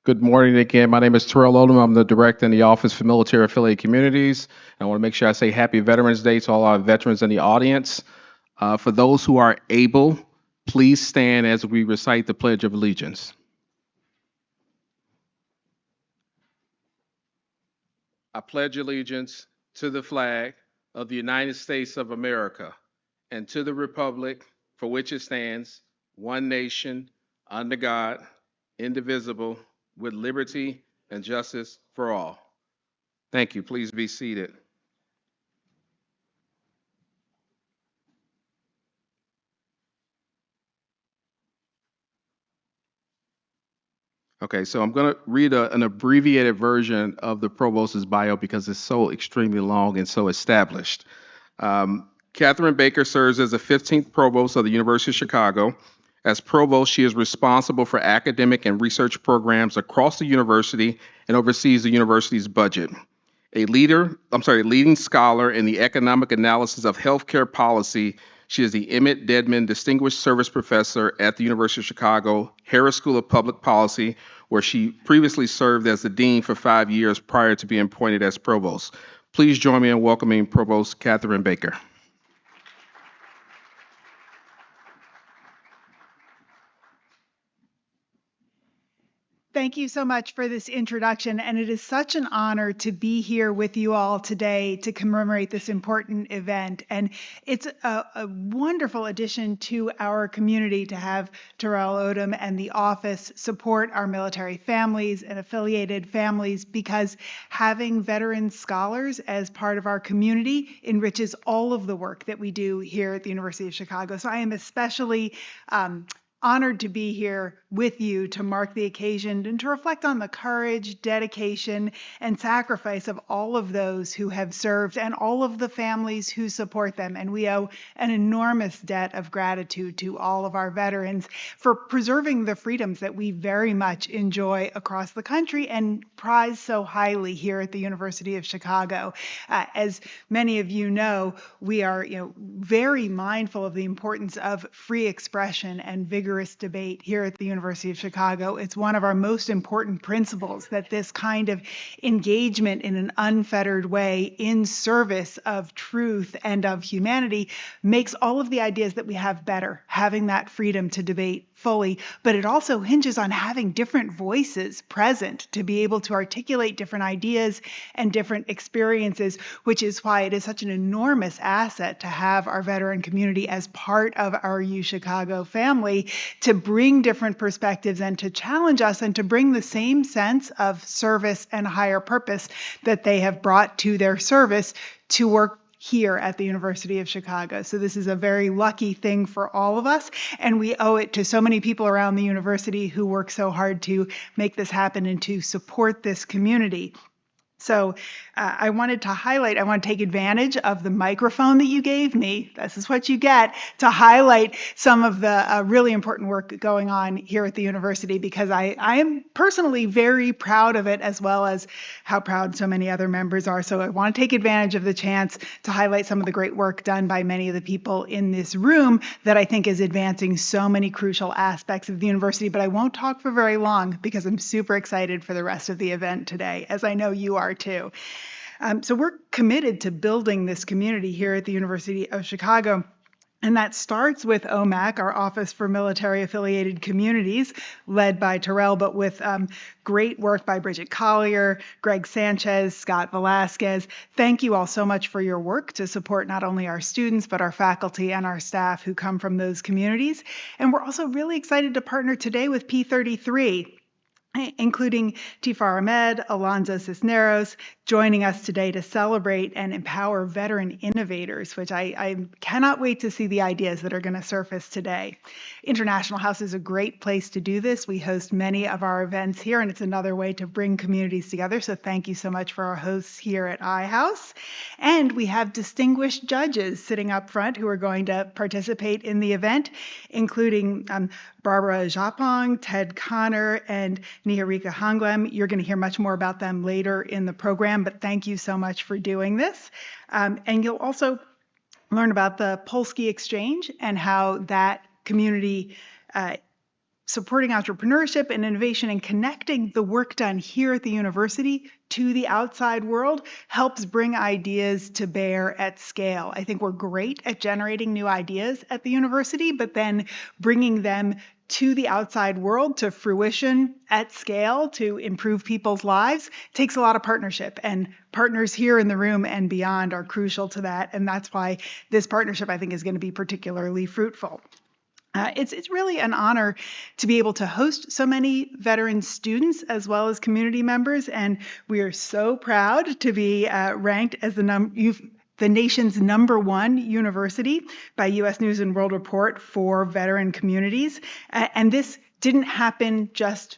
Good morning again. My name is Terrell Odom. I'm the director in the Office for Military Affiliated Communities. I want to make sure I say Happy Veterans Day to all our veterans in the audience. For those who are able, please stand as we recite the Pledge of Allegiance. I pledge allegiance to the flag of the United States of America and to the republic for which it stands, one nation, under God, indivisible, with liberty and justice for all. Thank you. Please be seated. Okay, so I'm going to read an abbreviated version of the provost's bio because it's so extremely long and so established. Catherine Baker serves as the 15th provost of the University of Chicago. As provost, she is responsible for academic and research programs across the university and oversees the university's budget. A leading scholar in the economic analysis of healthcare policy. She is the Emmett Dedman Distinguished Service Professor at the University of Chicago Harris School of Public Policy, where she previously served as the dean for 5 years prior to being appointed as provost. Please join me in welcoming Provost Catherine Baker. Thank you so much for this introduction, and it is such an honor to be here with you all today to commemorate this important event. And it's a wonderful addition to our community to have Terrell Odom and the office support our military families and affiliated families, because having veteran scholars as part of our community enriches all of the work that we do here at the University of Chicago. So I am especially honored to be here with you to mark the occasion and to reflect on the courage, dedication, and sacrifice of all of those who have served and all of the families who support them. And we owe an enormous debt of gratitude to all of our veterans for preserving the freedoms that we very much enjoy across the country and prize so highly here at the University of Chicago. As many of you know, we are very mindful of the importance of free expression and vigorous debate here at the University of Chicago. It's one of our most important principles that this kind of engagement in an unfettered way in service of truth and of humanity makes all of the ideas that we have better, having that freedom to debate fully, but it also hinges on having different voices present to be able to articulate different ideas and different experiences, which is why it is such an enormous asset to have our veteran community as part of our UChicago family, to bring different perspectives and to challenge us and to bring the same sense of service and higher purpose that they have brought to their service to work here at the University of Chicago. So this is a very lucky thing for all of us, and we owe it to so many people around the university who work so hard to make this happen and to support this community. So I want to take advantage of the microphone that you gave me. This is what you get to highlight some of the really important work going on here at the university, because I am personally very proud of it, as well as how proud so many other members are. So I want to take advantage of the chance to highlight some of the great work done by many of the people in this room that I think is advancing so many crucial aspects of the university. But I won't talk for very long because I'm super excited for the rest of the event today, as I know you are too. So we're committed to building this community here at the University of Chicago. And that starts with OMAC, our Office for Military Affiliated Communities, led by Terrell, but with great work by Bridget Collier, Greg Sanchez, Scott Velasquez. Thank you all so much for your work to support not only our students, but our faculty and our staff who come from those communities. And we're also really excited to partner today with P33, including Tifar Ahmed, Alonzo Cisneros, joining us today to celebrate and empower veteran innovators, which I cannot wait to see the ideas that are going to surface today. International House is a great place to do this. We host many of our events here, and it's another way to bring communities together. So thank you so much for our hosts here at iHouse. And we have distinguished judges sitting up front who are going to participate in the event, including Barbara Japong, Ted Connor, and Niharika Hanglem. You're going to hear much more about them later in the program, but thank you so much for doing this. And you'll also learn about the Polsky Exchange and how that community supporting entrepreneurship and innovation and connecting the work done here at the university to the outside world helps bring ideas to bear at scale. I think we're great at generating new ideas at the university, but then bringing them to the outside world, to fruition at scale, to improve people's lives, takes a lot of partnership. And partners here in the room and beyond are crucial to that. And that's why this partnership, I think, is going to be particularly fruitful. It's really an honor to be able to host so many veteran students as well as community members, and we are so proud to be ranked as the nation's #1 university by U.S. News and World Report for veteran communities. And this didn't happen just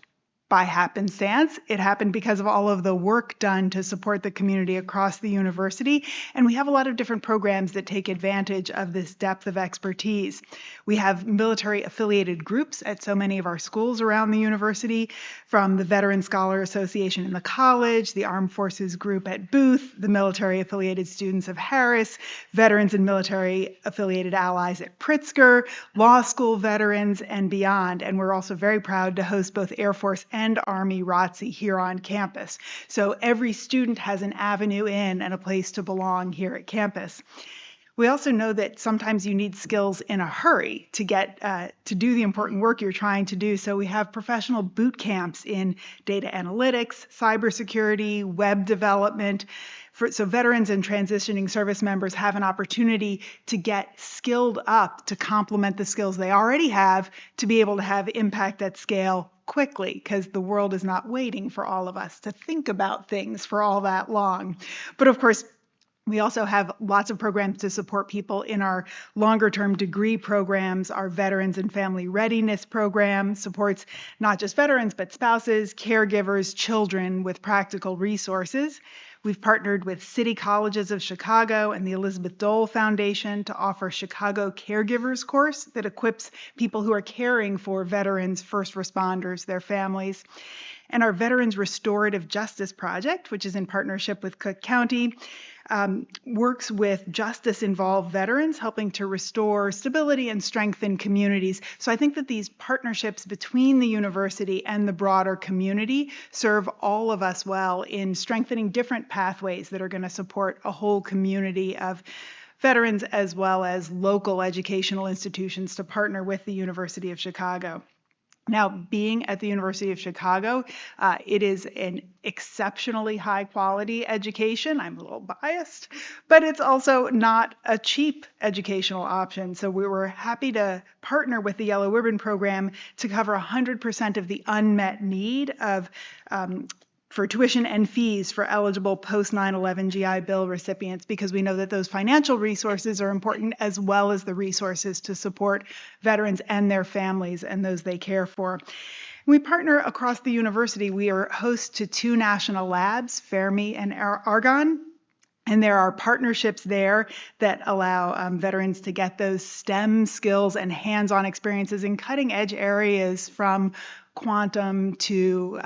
by happenstance. It happened because of all of the work done to support the community across the university. And we have a lot of different programs that take advantage of this depth of expertise. We have military affiliated groups at so many of our schools around the university, from the Veteran Scholar Association in the college, the Armed Forces Group at Booth, the military affiliated students of Harris, veterans and military affiliated allies at Pritzker, law school veterans, and beyond. And we're also very proud to host both Air Force and Army ROTC here on campus. So every student has an avenue in and a place to belong here at campus. We also know that sometimes you need skills in a hurry to get to do the important work you're trying to do. So we have professional boot camps in data analytics, cybersecurity, web development. So veterans and transitioning service members have an opportunity to get skilled up to complement the skills they already have to be able to have impact at scale quickly, because the world is not waiting for all of us to think about things for all that long. But of course, we also have lots of programs to support people in our longer-term degree programs. Our Veterans and Family Readiness Program supports not just veterans, but spouses, caregivers, children with practical resources. We've partnered with City Colleges of Chicago and the Elizabeth Dole Foundation to offer Chicago Caregivers course that equips people who are caring for veterans, first responders, their families. And our Veterans Restorative Justice Project, which is in partnership with Cook County, works with justice-involved veterans, helping to restore stability and strengthen communities. So I think that these partnerships between the university and the broader community serve all of us well in strengthening different pathways that are going to support a whole community of veterans as well as local educational institutions to partner with the University of Chicago. Now, being at the University of Chicago, it is an exceptionally high quality education. I'm a little biased, but it's also not a cheap educational option. So we were happy to partner with the Yellow Ribbon Program to cover 100% of the unmet need of for tuition and fees for eligible post-9/11 GI Bill recipients, because we know that those financial resources are important as well as the resources to support veterans and their families and those they care for. We partner across the university. We are host to 2 national labs, Fermi and Argonne. And there are partnerships there that allow veterans to get those STEM skills and hands-on experiences in cutting-edge areas from quantum to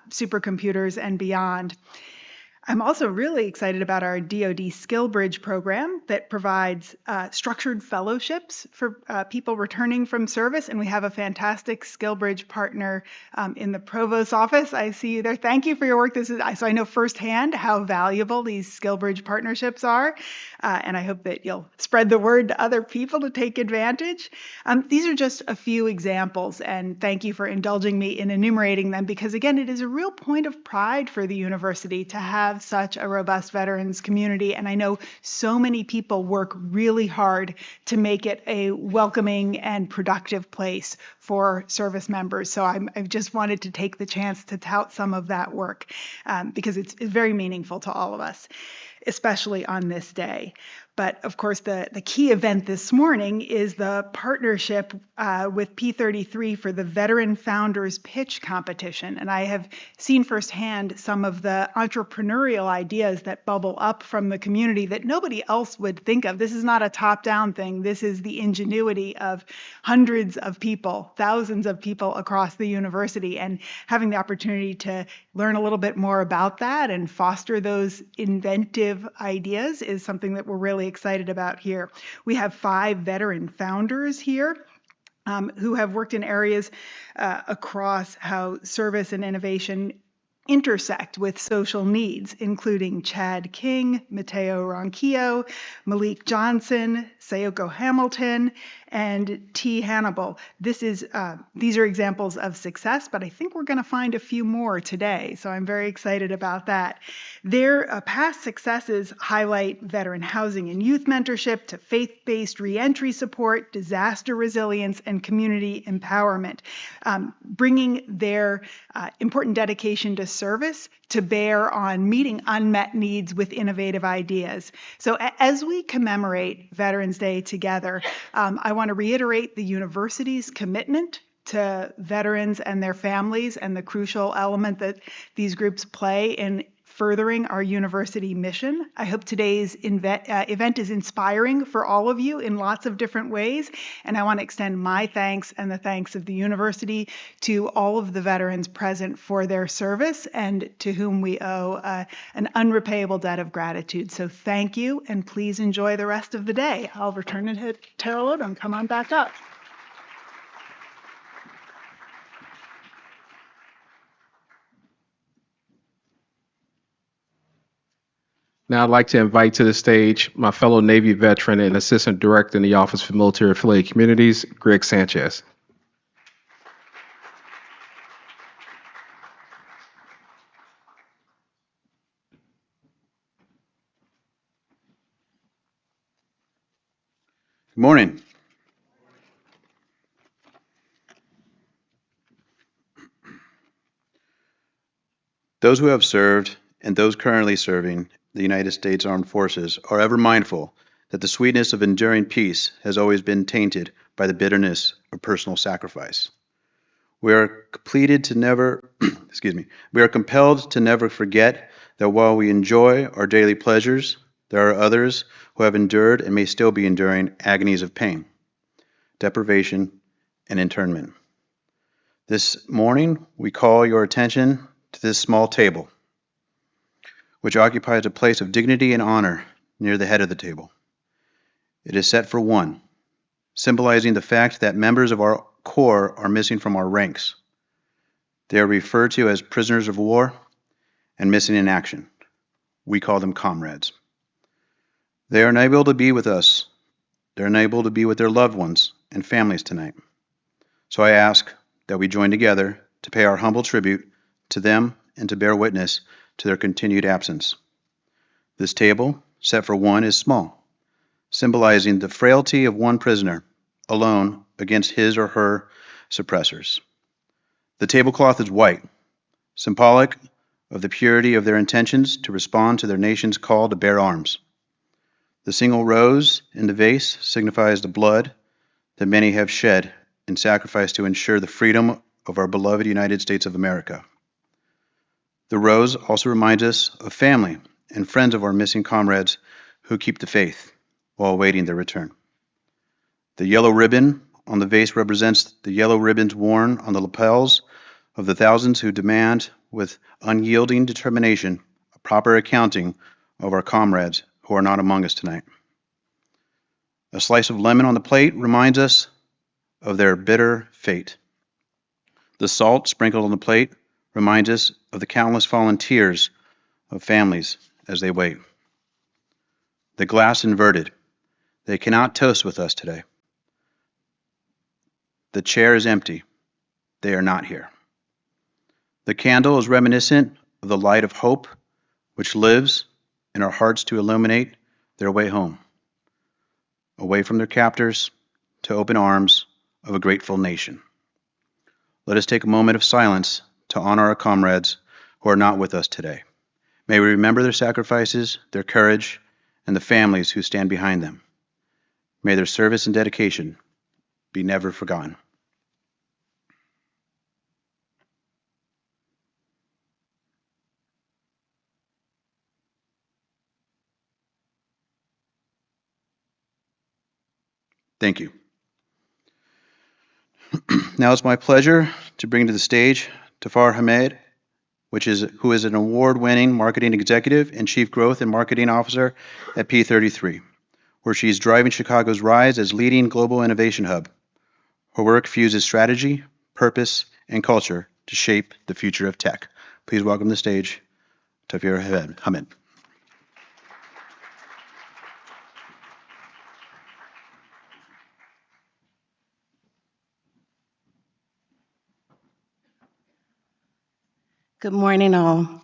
supercomputers and beyond. I'm also really excited about our DoD Skill Bridge program that provides structured fellowships for people returning from service. And we have a fantastic Skill Bridge partner in the Provost's office. I see you there. Thank you for your work. So I know firsthand how valuable these Skill Bridge partnerships are. And I hope that you'll spread the word to other people to take advantage. These are just a few examples, and thank you for indulging me in enumerating them, because again, it is a real point of pride for the university to have such a robust veterans community. And I know so many people work really hard to make it a welcoming and productive place for service members. So I've just wanted to take the chance to tout some of that work because it's very meaningful to all of us, especially on this day. But of course, the key event this morning is the partnership with P33 for the Veteran Founders Pitch Competition. And I have seen firsthand some of the entrepreneurial ideas that bubble up from the community that nobody else would think of. This is not a top-down thing. This is the ingenuity of hundreds of people, thousands of people across the university, and having the opportunity to learn a little bit more about that and foster those inventive ideas is something that we're really excited about here. We have 5 veteran founders here. who have worked in areas across how service and innovation intersect with social needs, including Chad King, Mateo Ronquillo, Malik Johnson, Sayoko Hamilton, and T. Hannibal. These are examples of success, but I think we're going to find a few more today, so I'm very excited about that. Their past successes highlight veteran housing and youth mentorship to faith-based reentry support, disaster resilience, and community empowerment, bringing their important dedication to service to bear on meeting unmet needs with innovative ideas. So as we commemorate Veterans Day together, I want to reiterate the university's commitment to veterans and their families and the crucial element that these groups play in furthering our university mission. I hope today's event is inspiring for all of you in lots of different ways, and I want to extend my thanks and the thanks of the university to all of the veterans present for their service and to whom we owe an unrepayable debt of gratitude. So thank you, and please enjoy the rest of the day. I'll return it to Tara Lodum. Come on back up. Now I'd like to invite to the stage my fellow Navy veteran and Assistant Director in the Office for Military Affiliated Communities, Greg Sanchez. Good morning. Those who have served and those currently serving the United States Armed Forces are ever mindful that the sweetness of enduring peace has always been tainted by the bitterness of personal sacrifice. We are compelled to never forget that while we enjoy our daily pleasures, there are others who have endured and may still be enduring agonies of pain, deprivation, and internment. This morning, we call your attention to this small table, which occupies a place of dignity and honor near the head of the table. It is set for one, symbolizing the fact that members of our Corps are missing from our ranks. They are referred to as prisoners of war and missing in action. We call them comrades. They are unable to be with us. They're unable to be with their loved ones and families tonight. So I ask that we join together to pay our humble tribute to them and to bear witness to their continued absence. This table, set for one, is small, symbolizing the frailty of one prisoner alone against his or her suppressors. The tablecloth is white, symbolic of the purity of their intentions to respond to their nation's call to bear arms. The single rose in the vase signifies the blood that many have shed in sacrifice to ensure the freedom of our beloved United States of America. The rose also reminds us of family and friends of our missing comrades who keep the faith while awaiting their return. The yellow ribbon on the vase represents the yellow ribbons worn on the lapels of the thousands who demand with unyielding determination a proper accounting of our comrades who are not among us tonight. A slice of lemon on the plate reminds us of their bitter fate. The salt sprinkled on the plate reminds us of the countless fallen tears of families as they wait. The glass inverted. They cannot toast with us today. The chair is empty. They are not here. The candle is reminiscent of the light of hope which lives in our hearts to illuminate their way home, away from their captors to open arms of a grateful nation. Let us take a moment of silence to honor our comrades who are not with us today. May we remember their sacrifices, their courage, and the families who stand behind them. May their service and dedication be never forgotten. Thank you. Now it's my pleasure to bring to the stage Tafar Hamed, who is an award-winning marketing executive and chief growth and marketing officer at P33, where she's driving Chicago's rise as leading global innovation hub. Her work fuses strategy, purpose, and culture to shape the future of tech. Please welcome to the stage Tafir Hamid. Good morning, all.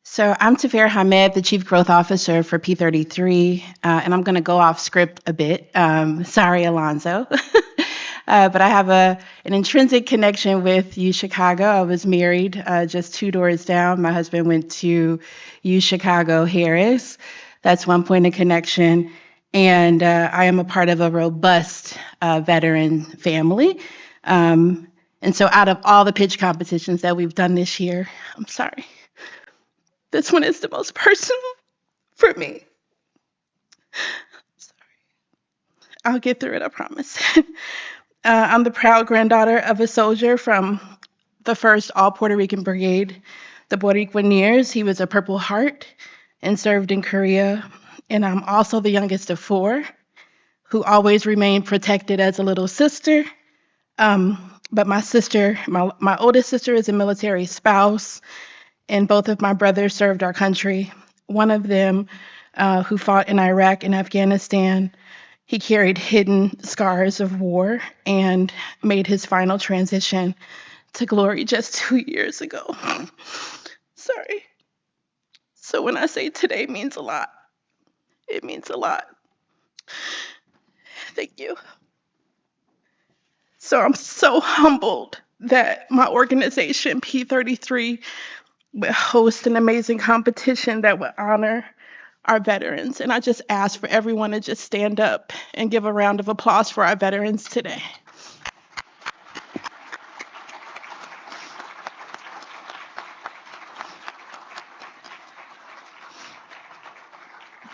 So I'm Tafir Hamed, the Chief Growth Officer for P33, and I'm going to go off script a bit. Sorry, Alonzo. But I have an intrinsic connection with UChicago. I was married just 2 doors down. My husband went to UChicago Harris. That's one point of connection. And I am a part of a robust veteran family. And so out of all the pitch competitions that we've done this year, I'm sorry, this one is the most personal for me. Sorry. I'll get through it, I promise. I'm the proud granddaughter of a soldier from the 1st All Puerto Rican Brigade, the Boricuaneers. He was a Purple Heart and served in Korea. And I'm also the youngest of 4 who always remained protected as a little sister. But my sister, my oldest sister is a military spouse, and both of my brothers served our country. One of them who fought in Iraq and Afghanistan, he carried hidden scars of war and made his final transition to glory just 2 years ago. Sorry. So when I say today means a lot, it means a lot. Thank you. So I'm so humbled that my organization, P33, would host an amazing competition that would honor our veterans. And I just ask for everyone to just stand up and give a round of applause for our veterans today.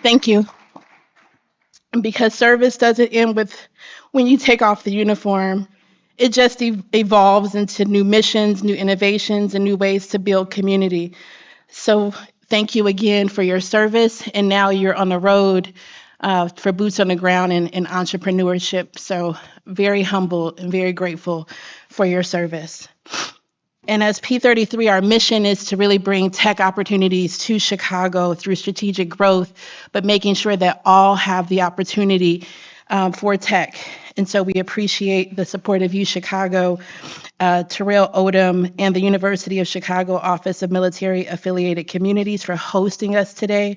Thank you. And because service doesn't end with when you take off the uniform, it just evolves into new missions, new innovations, and new ways to build community. So thank you again for your service. And now you're on the road for boots on the ground and entrepreneurship. So very humble and very grateful for your service. And as P33, our mission is to really bring tech opportunities to Chicago through strategic growth, but making sure that all have the opportunity for tech. And so we appreciate the support of UChicago, Terrell Odom, and the University of Chicago Office of Military Affiliated Communities for hosting us today.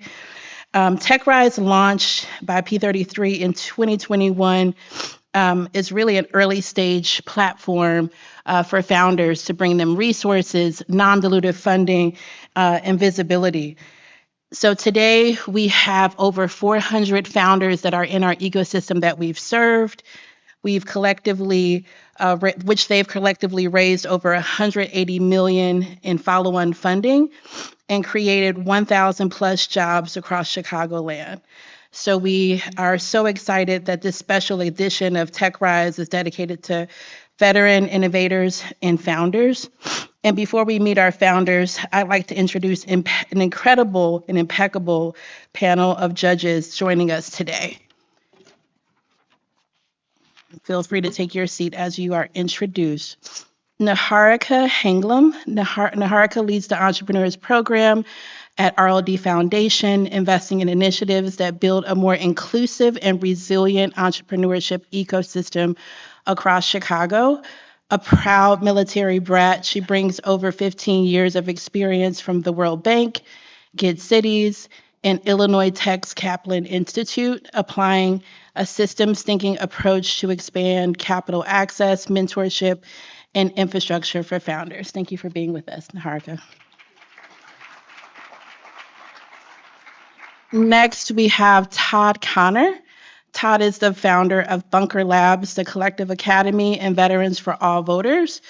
TechRise, launched by P33 in 2021, is really an early stage platform for founders to bring them resources, non-dilutive funding, and visibility. So today we have over 400 founders that are in our ecosystem that we've served. We've collectively, which they've collectively raised over 180 million in follow-on funding and created 1,000 plus jobs across Chicagoland. So we are so excited that this special edition of TechRise is dedicated to veteran innovators and founders. And before we meet our founders, I'd like to introduce an incredible and impeccable panel of judges joining us today. Feel free to take your seat as you are introduced. Niharika Hanglam. Niharika leads the Entrepreneurs Program at RLD Foundation, investing in initiatives that build a more inclusive and resilient entrepreneurship ecosystem across Chicago. A proud military brat, she brings over 15 years of experience from the World Bank, GID Cities, and Illinois Tech's Kaplan Institute, applying a systems thinking approach to expand capital access, mentorship, and infrastructure for founders. Thank you for being with us, Niharika. Next, we have Todd Connor. Todd is the founder of Bunker Labs, the Collective Academy and Veterans for All Voters.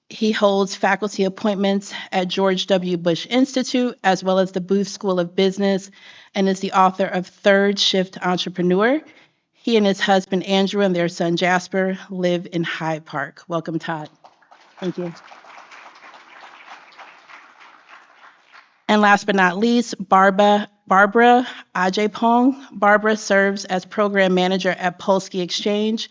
He holds faculty appointments at George W. Bush Institute, as well as the Booth School of Business, and is the author of Third Shift Entrepreneur. He and his husband, Andrew, and their son, Jasper, live in Hyde Park. Welcome, Todd. Thank you. And last but not least, Barbara Ajaypong. Barbara serves as program manager at Polsky Exchange.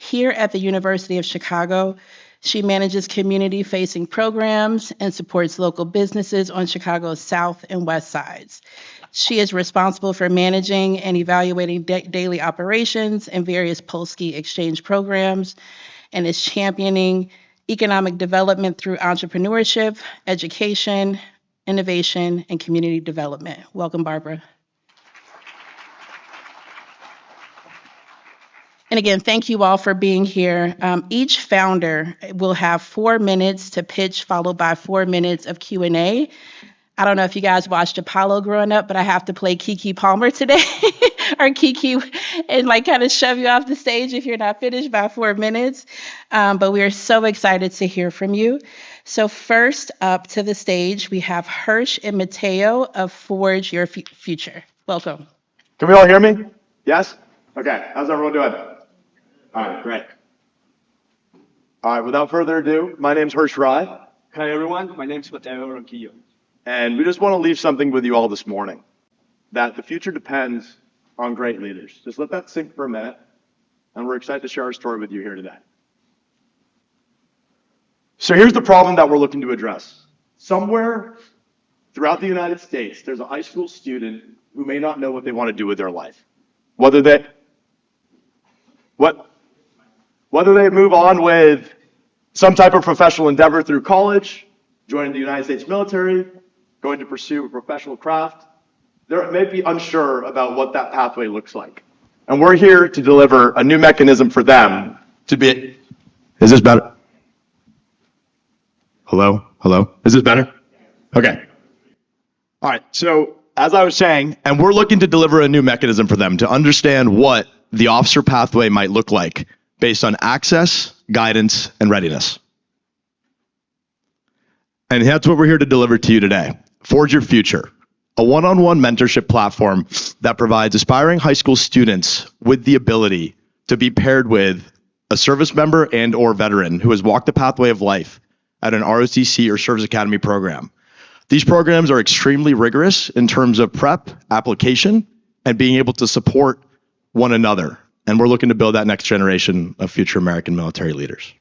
Here at the University of Chicago, she manages community-facing programs and supports local businesses on Chicago's south and west sides. She is responsible for managing and evaluating daily operations and various Polsky exchange programs, and is championing economic development through entrepreneurship, education, innovation, and community development. Welcome, Barbara. And again, thank you all for being here. Each founder will have 4 minutes to pitch, followed by 4 minutes of Q&A. I don't know if you guys watched Apollo growing up, but I have to play Keke Palmer today, or Keke, and like kind of shove you off the stage if you're not finished by 4 minutes. But we are so excited to hear from you. So first up to the stage, we have Hirsch and Mateo of Forge Your Future. Welcome. Can we all hear me? Yes? Okay. How's everyone doing? All right, great. All right, without further ado, my name's Hirsch Rye. Hi everyone, my name is Mateo Ronquillo. And we just want to leave something with you all this morning, that the future depends on great leaders. Just let that sink for a minute, and we're excited to share our story with you here today. So here's the problem that we're looking to address. Somewhere throughout the United States, there's a high school student who may not know what they want to do with their life. Whether they move on with some type of professional endeavor through college, joining the United States military, going to pursue a professional craft, they may be unsure about what that pathway looks like. And we're here to deliver a new mechanism for them to be. Is this better? Hello? Hello? Is this better? Okay. All right. So as I was saying, and we're looking to deliver a new mechanism for them to understand what the officer pathway might look like based on access, guidance, and readiness. And that's what we're here to deliver to you today. Forge Your Future, a one-on-one mentorship platform that provides aspiring high school students with the ability to be paired with a service member and or veteran who has walked the pathway of life at an ROTC or Service Academy program. These programs are extremely rigorous in terms of prep, application, and being able to support one another. And we're looking to build that next generation of future American military leaders.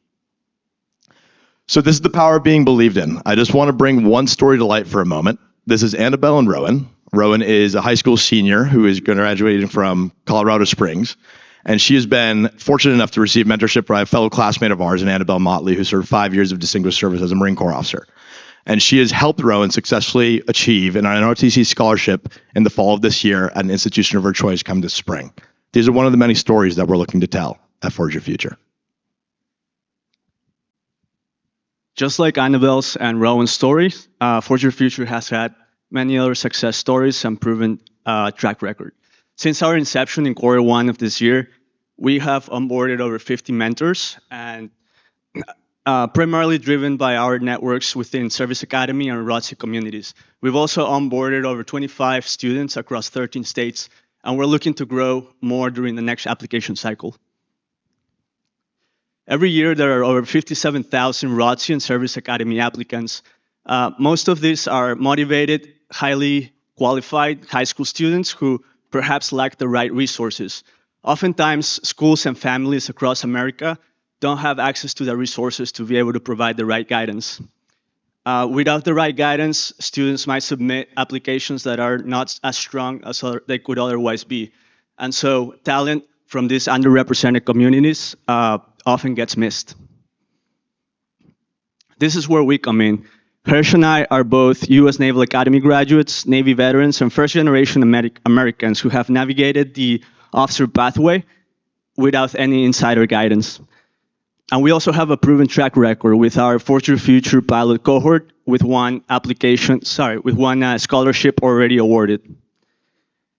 So this is the power of being believed in. I just want to bring one story to light for a moment. This is Annabelle and Rowan. Rowan is a high school senior who is graduating from Colorado Springs. And she has been fortunate enough to receive mentorship by a fellow classmate of ours, Annabelle Motley, who served 5 years of distinguished service as a Marine Corps officer. And she has helped Rowan successfully achieve an ROTC scholarship in the fall of this year at an institution of her choice come this spring. These are one of the many stories that we're looking to tell at Forge Your Future. Just like Annabelle's and Rowan's stories, Forge Your Future has had many other success stories and proven track record. Since our inception in Q1 of this year, we have onboarded over 50 mentors, and primarily driven by our networks within Service Academy and ROTC communities. We've also onboarded over 25 students across 13 states, and we're looking to grow more during the next application cycle. Every year, there are over 57,000 ROTC and Service Academy applicants. Most of these are motivated, highly qualified high school students who perhaps lack the right resources. Oftentimes, schools and families across America don't have access to the resources to be able to provide the right guidance. Without the right guidance, students might submit applications that are not as strong as they could otherwise be. And so talent from these underrepresented communities often gets missed. This is where we come in. Hirsch and I are both U.S. Naval Academy graduates, Navy veterans, and first-generation Americans who have navigated the officer pathway without any insider guidance. And we also have a proven track record with our Forge Your Future pilot cohort with one scholarship already awarded.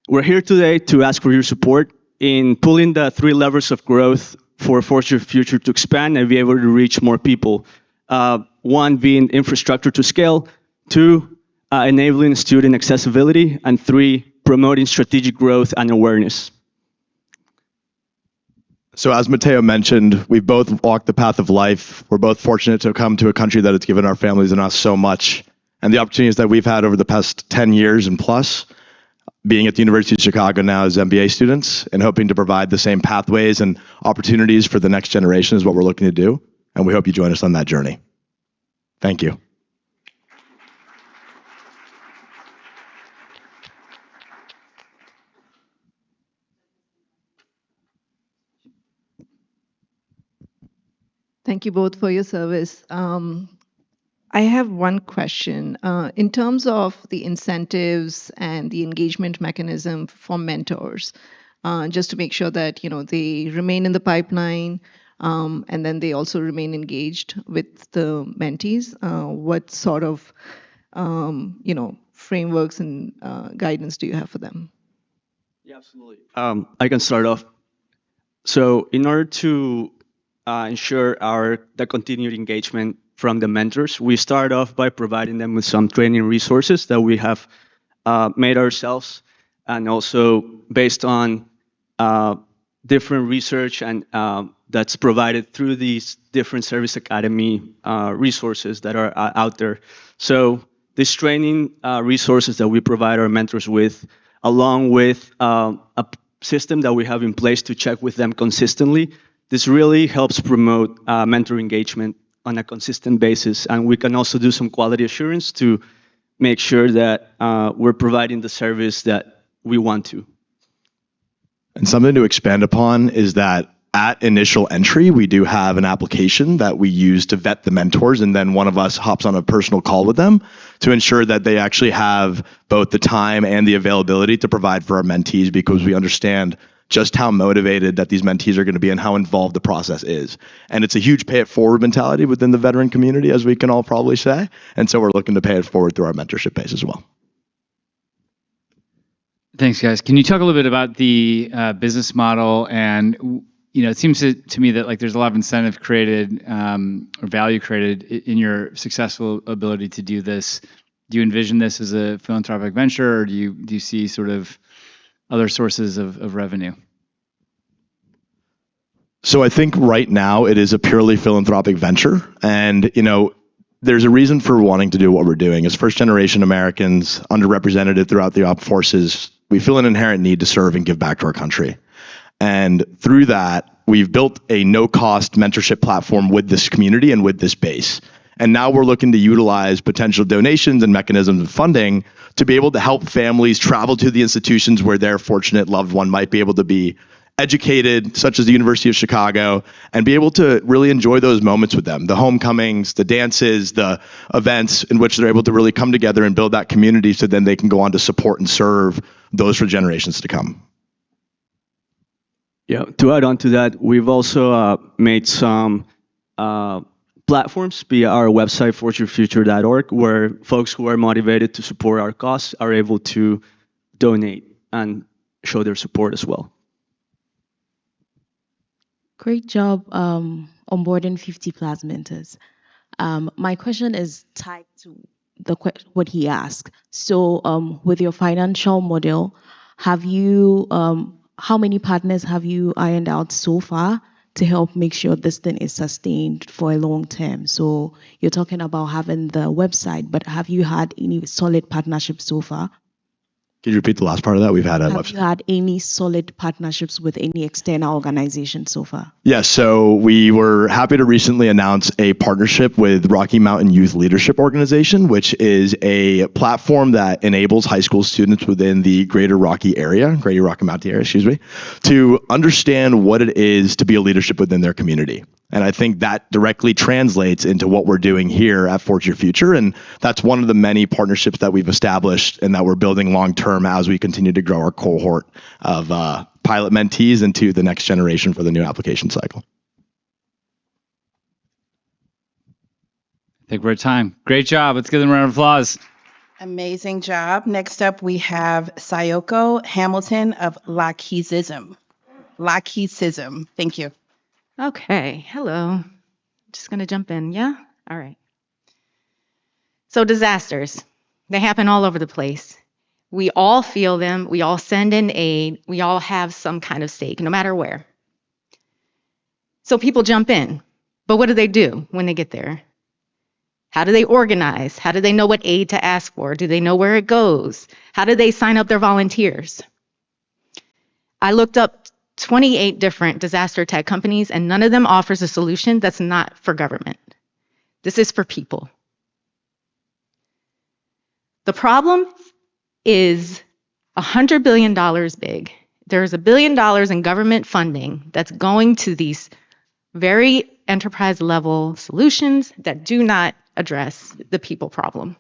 We're here today to ask for your support in pulling the 3 levers of growth for Forge Your Future to expand and be able to reach more people. 1 being infrastructure to scale, 2, enabling student accessibility, and 3, promoting strategic growth and awareness. So as Mateo mentioned, we've both walked the path of life. We're both fortunate to come to a country that has given our families and us so much. And the opportunities that we've had over the past 10 years and plus being at the University of Chicago now as MBA students and hoping to provide the same pathways and opportunities for the next generation is what we're looking to do. And we hope you join us on that journey. Thank you. Thank you both for your service. I have one question. In terms of the incentives and the engagement mechanism for mentors, just to make sure that they remain in the pipeline, and then they also remain engaged with the mentees. What sort of frameworks and guidance do you have for them? Yeah, absolutely. I can start off. So in order to ensure the continued engagement from the mentors, we start off by providing them with some training resources that we have made ourselves, and also based on different research and that's provided through these different Service Academy resources that are out there. So these training resources that we provide our mentors with, along with a system that we have in place to check with them consistently, this really helps promote mentor engagement on a consistent basis. And we can also do some quality assurance to make sure that we're providing the service that we want to. And something to expand upon is that at initial entry, we do have an application that we use to vet the mentors, and then one of us hops on a personal call with them to ensure that they actually have both the time and the availability to provide for our mentees, because we understand just how motivated that these mentees are going to be and how involved the process is. And it's a huge pay it forward mentality within the veteran community, as we can all probably say. And so we're looking to pay it forward through our mentorship base as well. Thanks, guys. Can you talk a little bit about the business model? And it seems to me that there's a lot of incentive created or value created in your successful ability to do this. Do you envision this as a philanthropic venture, or do you see sort of other sources of revenue? So I think right now it is a purely philanthropic venture. And, there's a reason for wanting to do what we're doing. As first generation Americans, underrepresented throughout the op forces, we feel an inherent need to serve and give back to our country. And through that, we've built a no-cost mentorship platform with this community and with this base. And now we're looking to utilize potential donations and mechanisms of funding to be able to help families travel to the institutions where their fortunate loved one might be able to be educated, such as the University of Chicago, and be able to really enjoy those moments with them, the homecomings, the dances, the events in which they're able to really come together and build that community, so then they can go on to support and serve those for generations to come. Yeah, to add on to that, we've also made some platforms via our website, forgeyourfuture.org, where folks who are motivated to support our cause are able to donate and show their support as well. Great job onboarding 50 plus mentors. My question is tied to what he asked. So with your financial model, have you, how many partners have you ironed out so far to help make sure this thing is sustained for a long term? So you're talking about having the website, but have you had any solid partnerships so far? Could you repeat the last part of that? We've had a Have you had any solid partnerships with any external organization so far? Yes, so we were happy to recently announce a partnership with Rocky Mountain Youth Leadership Organization, which is a platform that enables high school students within the Greater Rocky Mountain area, to understand what it is to be a leadership within their community. And I think that directly translates into what we're doing here at Forge Your Future. And that's one of the many partnerships that we've established and that we're building long term as we continue to grow our cohort of pilot mentees into the next generation for the new application cycle. I think we're at time. Great job. Let's give them a round of applause. Amazing job. Next up, we have Sayoko Hamilton of Lackeyism. Thank you. Okay, hello. Just gonna jump in, yeah? All right. So disasters, they happen all over the place. We all feel them, we all send in aid, we all have some kind of stake, no matter where. So people jump in, but what do they do when they get there? How do they organize? How do they know what aid to ask for? Do they know where it goes? How do they sign up their volunteers? I looked up 28 different disaster tech companies, and none of them offers a solution that's not for government. This is for people. The problem is $100 billion big. There's $1 billion in government funding that's going to these very enterprise level solutions that do not address the people problem.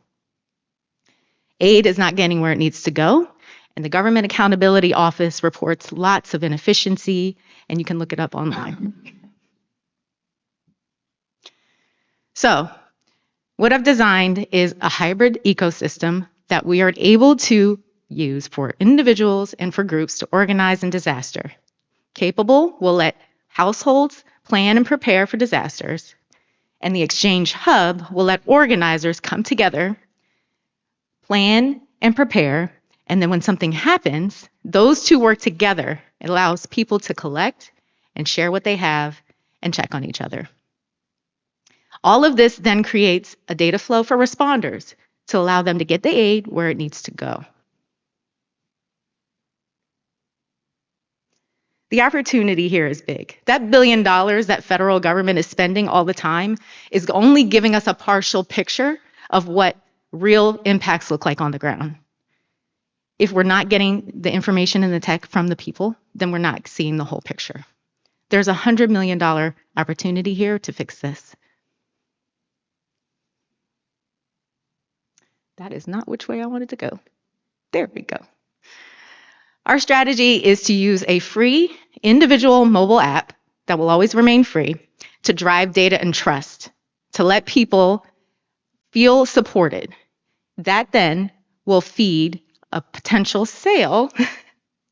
Aid is not getting where it needs to go, and the Government Accountability Office reports lots of inefficiency, and you can look it up online. So, what I've designed is a hybrid ecosystem that we are able to use for individuals and for groups to organize in disaster. Capable will let households plan and prepare for disasters, and the Exchange Hub will let organizers come together, plan and prepare, and then when something happens, those two work together. It allows people to collect and share what they have and check on each other. All of this then creates a data flow for responders to allow them to get the aid where it needs to go. The opportunity here is big. That $1 billion that federal government is spending all the time is only giving us a partial picture of what real impacts look like on the ground. If we're not getting the information and the tech from the people, then we're not seeing the whole picture. There's a $100 million opportunity here to fix this. That is not which way I wanted to go. There we go. Our strategy is to use a free individual mobile app that will always remain free to drive data and trust, to let people feel supported. That then will feed a potential sale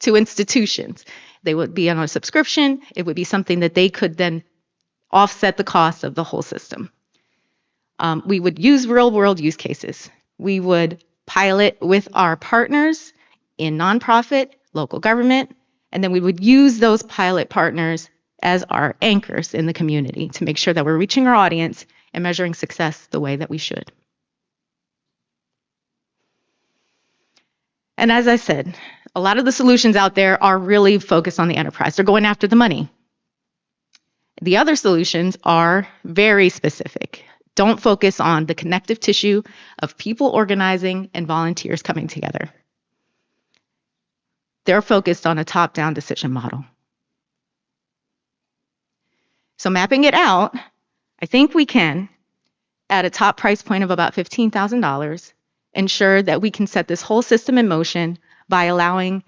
to institutions. They would be on a subscription. It would be something that they could then offset the cost of the whole system. We would use real-world use cases. We would pilot with our partners in nonprofit, local government, and then we would use those pilot partners as our anchors in the community to make sure that we're reaching our audience and measuring success the way that we should. And as I said, a lot of the solutions out there are really focused on the enterprise. They're going after the money. The other solutions are very specific. Don't focus on the connective tissue of people organizing and volunteers coming together. They're focused on a top-down decision model. So mapping it out, I think we can, at a top price point of about $15,000, ensure that we can set this whole system in motion by allowing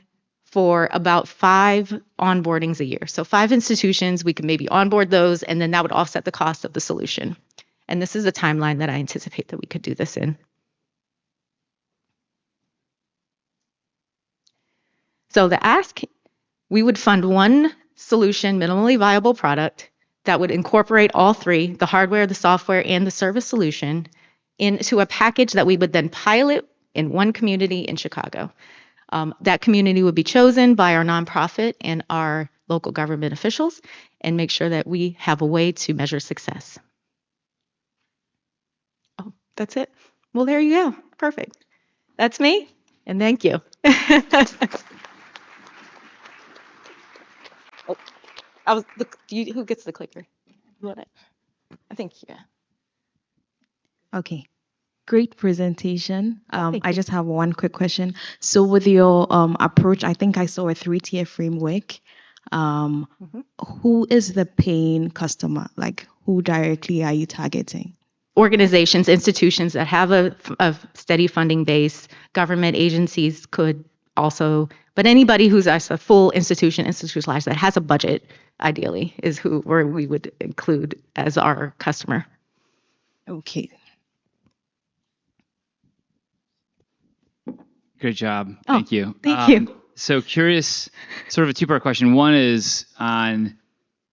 for about 5 onboardings a year. So 5 institutions, we can maybe onboard those, and then that would offset the cost of the solution. And this is a timeline that I anticipate that we could do this in. So the ask, we would fund one solution, minimally viable product, that would incorporate all 3, the hardware, the software, and the service solution, into a package that we would then pilot in one community in Chicago. That community would be chosen by our nonprofit and our local government officials and make sure that we have a way to measure success. Oh, that's it? Well, there you go. Perfect. That's me, and thank you. Who gets the clicker? You want it? I think, yeah. Okay. Great presentation. Thank I you. just have one quick question. So with your approach, I think I saw a 3-tier framework. Who is the paying customer? Like, who directly are you targeting? Organizations, institutions that have a steady funding base, government agencies could also, but anybody who's a full institution, institutionalized, that has a budget, ideally, is where we would include as our customer. Okay. Great job. Oh, Thank you. thank you. So curious, sort of a 2-part question. One is on,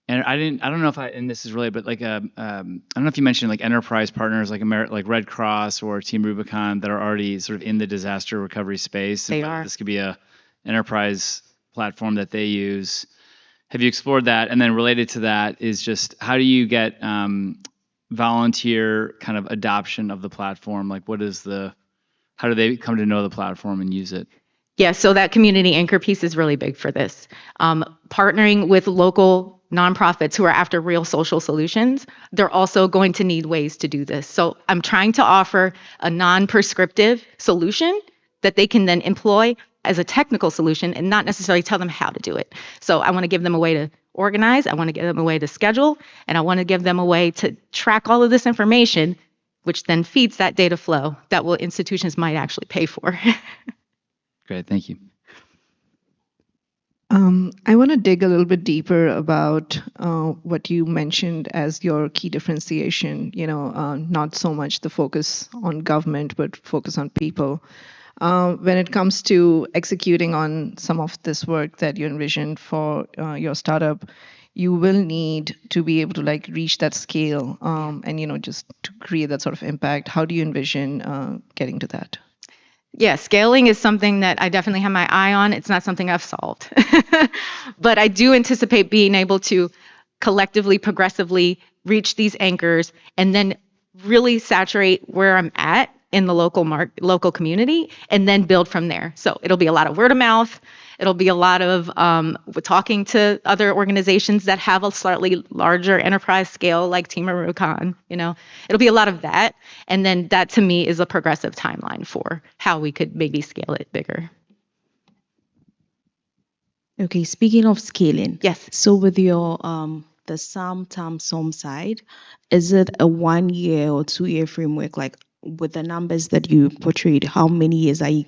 and I don't know if and this is related, but like I don't know if you mentioned like enterprise partners like like Red Cross or Team Rubicon that are already sort of in the disaster recovery space. They are. This could be a enterprise platform that they use. Have you explored that? And then related to that is just how do you get volunteer kind of adoption of the platform? Like, how do they come to know the platform and use it? Yeah, so that community anchor piece is really big for this. Partnering with local nonprofits who are after real social solutions, they're also going to need ways to do this. So I'm trying to offer a non-prescriptive solution that they can then employ as a technical solution and not necessarily tell them how to do it. So I want to give them a way to organize, I want to give them a way to schedule, and I want to give them a way to track all of this information, which then feeds that data flow that institutions might actually pay for. Great, thank you. I want to dig a little bit deeper about what you mentioned as your key differentiation, not so much the focus on government, but focus on people. When it comes to executing on some of this work that you envisioned for your startup, you will need to be able to reach that scale and, just to create that sort of impact. How do you envision getting to that? Yeah, scaling is something that I definitely have my eye on. It's not something I've solved. But I do anticipate being able to collectively, progressively reach these anchors and then really saturate where I'm at in the local community and then build from there. So it'll be a lot of word of mouth. It'll be a lot of talking to other organizations that have a slightly larger enterprise scale like Team Arukan, It'll be a lot of that. And then that to me is a progressive timeline for how we could maybe scale it bigger. Okay, speaking of scaling. Yes. So with your the SAM, TAM, SOM side, is it a 1 year or 2 year framework? Like with the numbers that you portrayed, how many years are you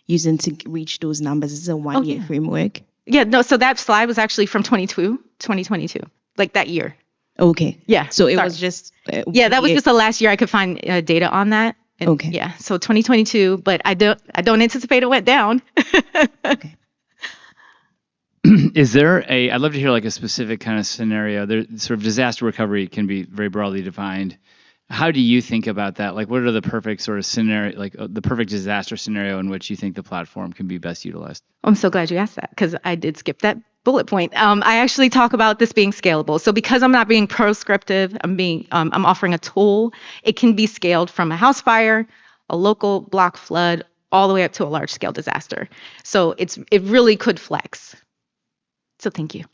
using to reach those numbers? Is it a 1 year framework? Yeah, no, so that slide was actually from 2022, like that year. Okay. Yeah. So it was just that was just the last year I could find data on that. And okay. Yeah, so 2022, but I don't anticipate it went down. Okay. Is there I'd love to hear like a specific kind of scenario. There, sort of disaster recovery can be very broadly defined. How do you think about that? Like, what are the perfect sort of scenario, like the perfect disaster scenario in which you think the platform can be best utilized? I'm so glad you asked that because I did skip that bullet point. I actually talk about this being scalable. So because I'm not being prescriptive, I'm offering a tool. It can be scaled from a house fire, a local block flood, all the way up to a large scale disaster. So it really could flex. So thank you.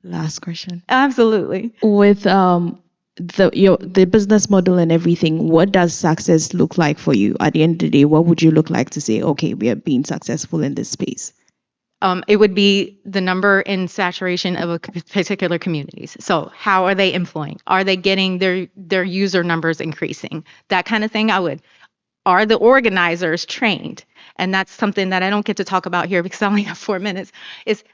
Last question. Absolutely. With the business model and everything, what does success look like for you? At the end of the day, what would you look like to say, okay, we are being successful in this space? It would be the number and saturation of a particular communities. So how are they employing? Are they getting their user numbers increasing? That kind of thing. Are the organizers trained? And that's something that I don't get to talk about here because I only have 4 minutes, is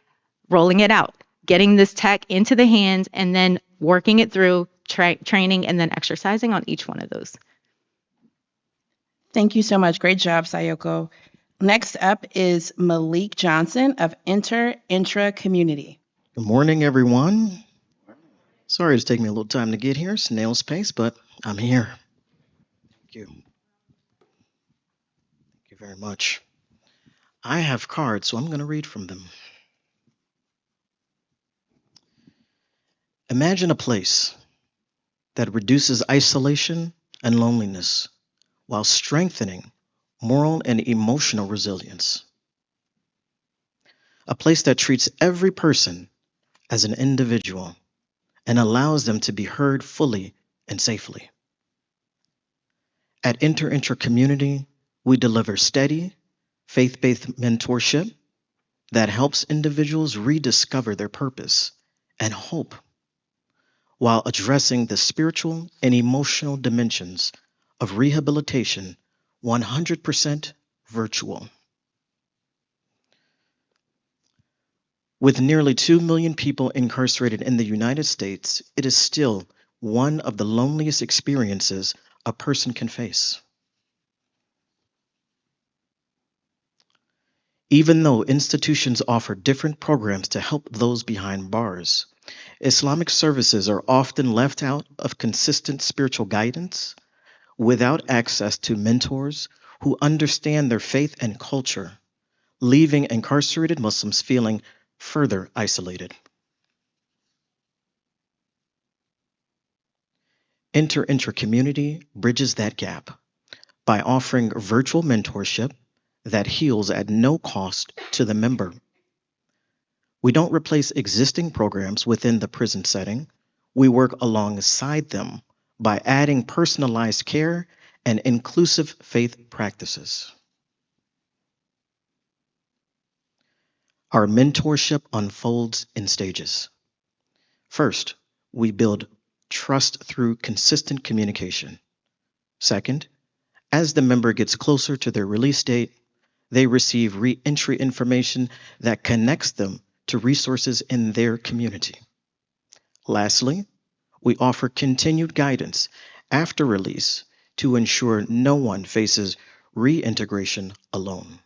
rolling it out, getting this tech into the hands and then working it through training and then exercising on each one of those. Thank you so much. Great job, Sayoko. Next up is Malik Johnson of Intra Community. Good morning, everyone. Sorry it's taking me a little time to get here, snail's pace, but I'm here. Thank you. Thank you very much. I have cards, so I'm going to read from them. Imagine a place that reduces isolation and loneliness while strengthening moral and emotional resilience. A place that treats every person as an individual and allows them to be heard fully and safely. At Intra Community, we deliver steady, faith-based mentorship that helps individuals rediscover their purpose and hope while addressing the spiritual and emotional dimensions of rehabilitation 100% virtual. With nearly 2 million people incarcerated in the United States, it is still one of the loneliest experiences a person can face. Even though institutions offer different programs to help those behind bars, Islamic services are often left out of consistent spiritual guidance, without access to mentors who understand their faith and culture, leaving incarcerated Muslims feeling further isolated. Intra Community bridges that gap by offering virtual mentorship that heals at no cost to the member. We don't replace existing programs within the prison setting. We work alongside them by adding personalized care and inclusive faith practices. Our mentorship unfolds in stages. First, we build trust through consistent communication. Second, as the member gets closer to their release date, they receive re-entry information that connects them to resources in their community. Lastly, we offer continued guidance after release to ensure no one faces reintegration alone.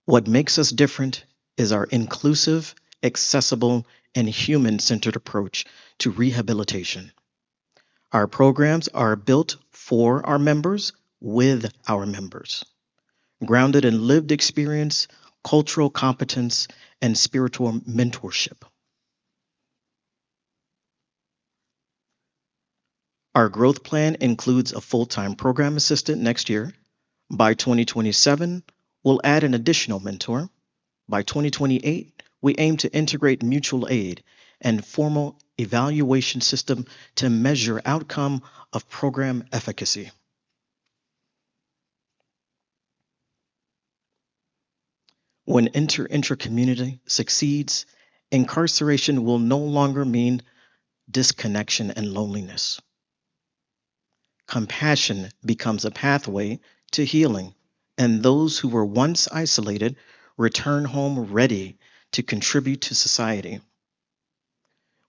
What makes us different is our inclusive, accessible, and human-centered approach to rehabilitation. Our programs are built for our members, with our members, grounded in lived experience, cultural competence, and spiritual mentorship. Our growth plan includes a full-time program assistant next year. By 2027, we'll add an additional mentor. By 2028, we aim to integrate mutual aid and formal evaluation system to measure outcome of program efficacy. When intra-community succeeds, incarceration will no longer mean disconnection and loneliness. Compassion becomes a pathway to healing, and those who were once isolated return home ready to contribute to society.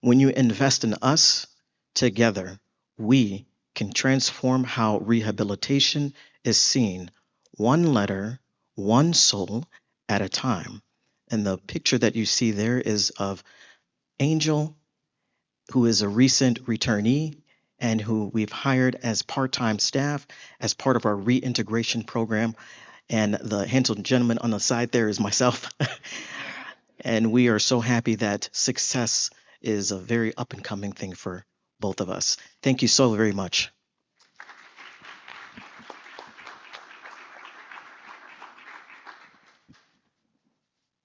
When you invest in us, together, we can transform how rehabilitation is seen, one letter, one soul at a time. And the picture that you see there is of Angel, who is a recent returnee and who we've hired as part-time staff as part of our reintegration program. And the handsome gentleman on the side there is myself. And we are so happy that success is a very up-and-coming thing for both of us. Thank you so very much.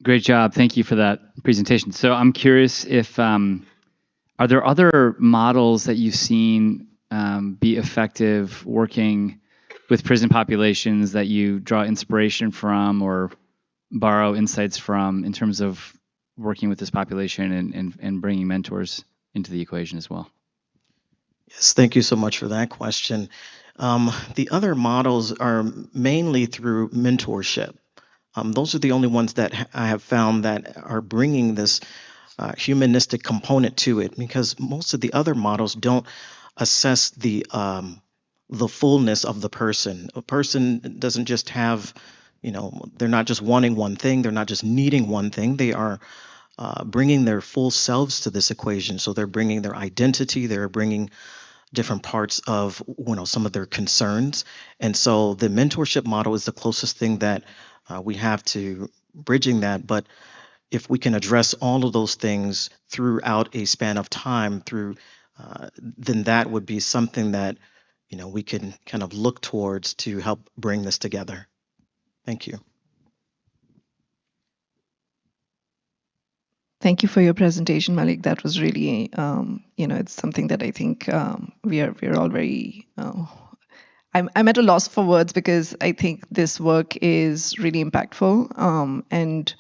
Great job. Thank you for that presentation. So I'm curious if, are there other models that you've seen be effective working with prison populations that you draw inspiration from or borrow insights from in terms of working with this population and bringing mentors into the equation as well? Yes, thank you so much for that question. The other models are mainly through mentorship. Those are the only ones that I have found that are bringing this humanistic component to it, because most of the other models don't assess the fullness of the person. A person doesn't just have, they're not just wanting one thing, they're not just needing one thing, they are bringing their full selves to this equation. So they're bringing their identity, they're bringing different parts of some of their concerns. And so the mentorship model is the closest thing that we have to bridging that. But if we can address all of those things throughout a span of time, then that would be something that we can kind of look towards to help bring this together. Thank you. Thank you for your presentation, Malik. That was really, it's something that I think we're all very. I'm at a loss for words because I think this work is really impactful, and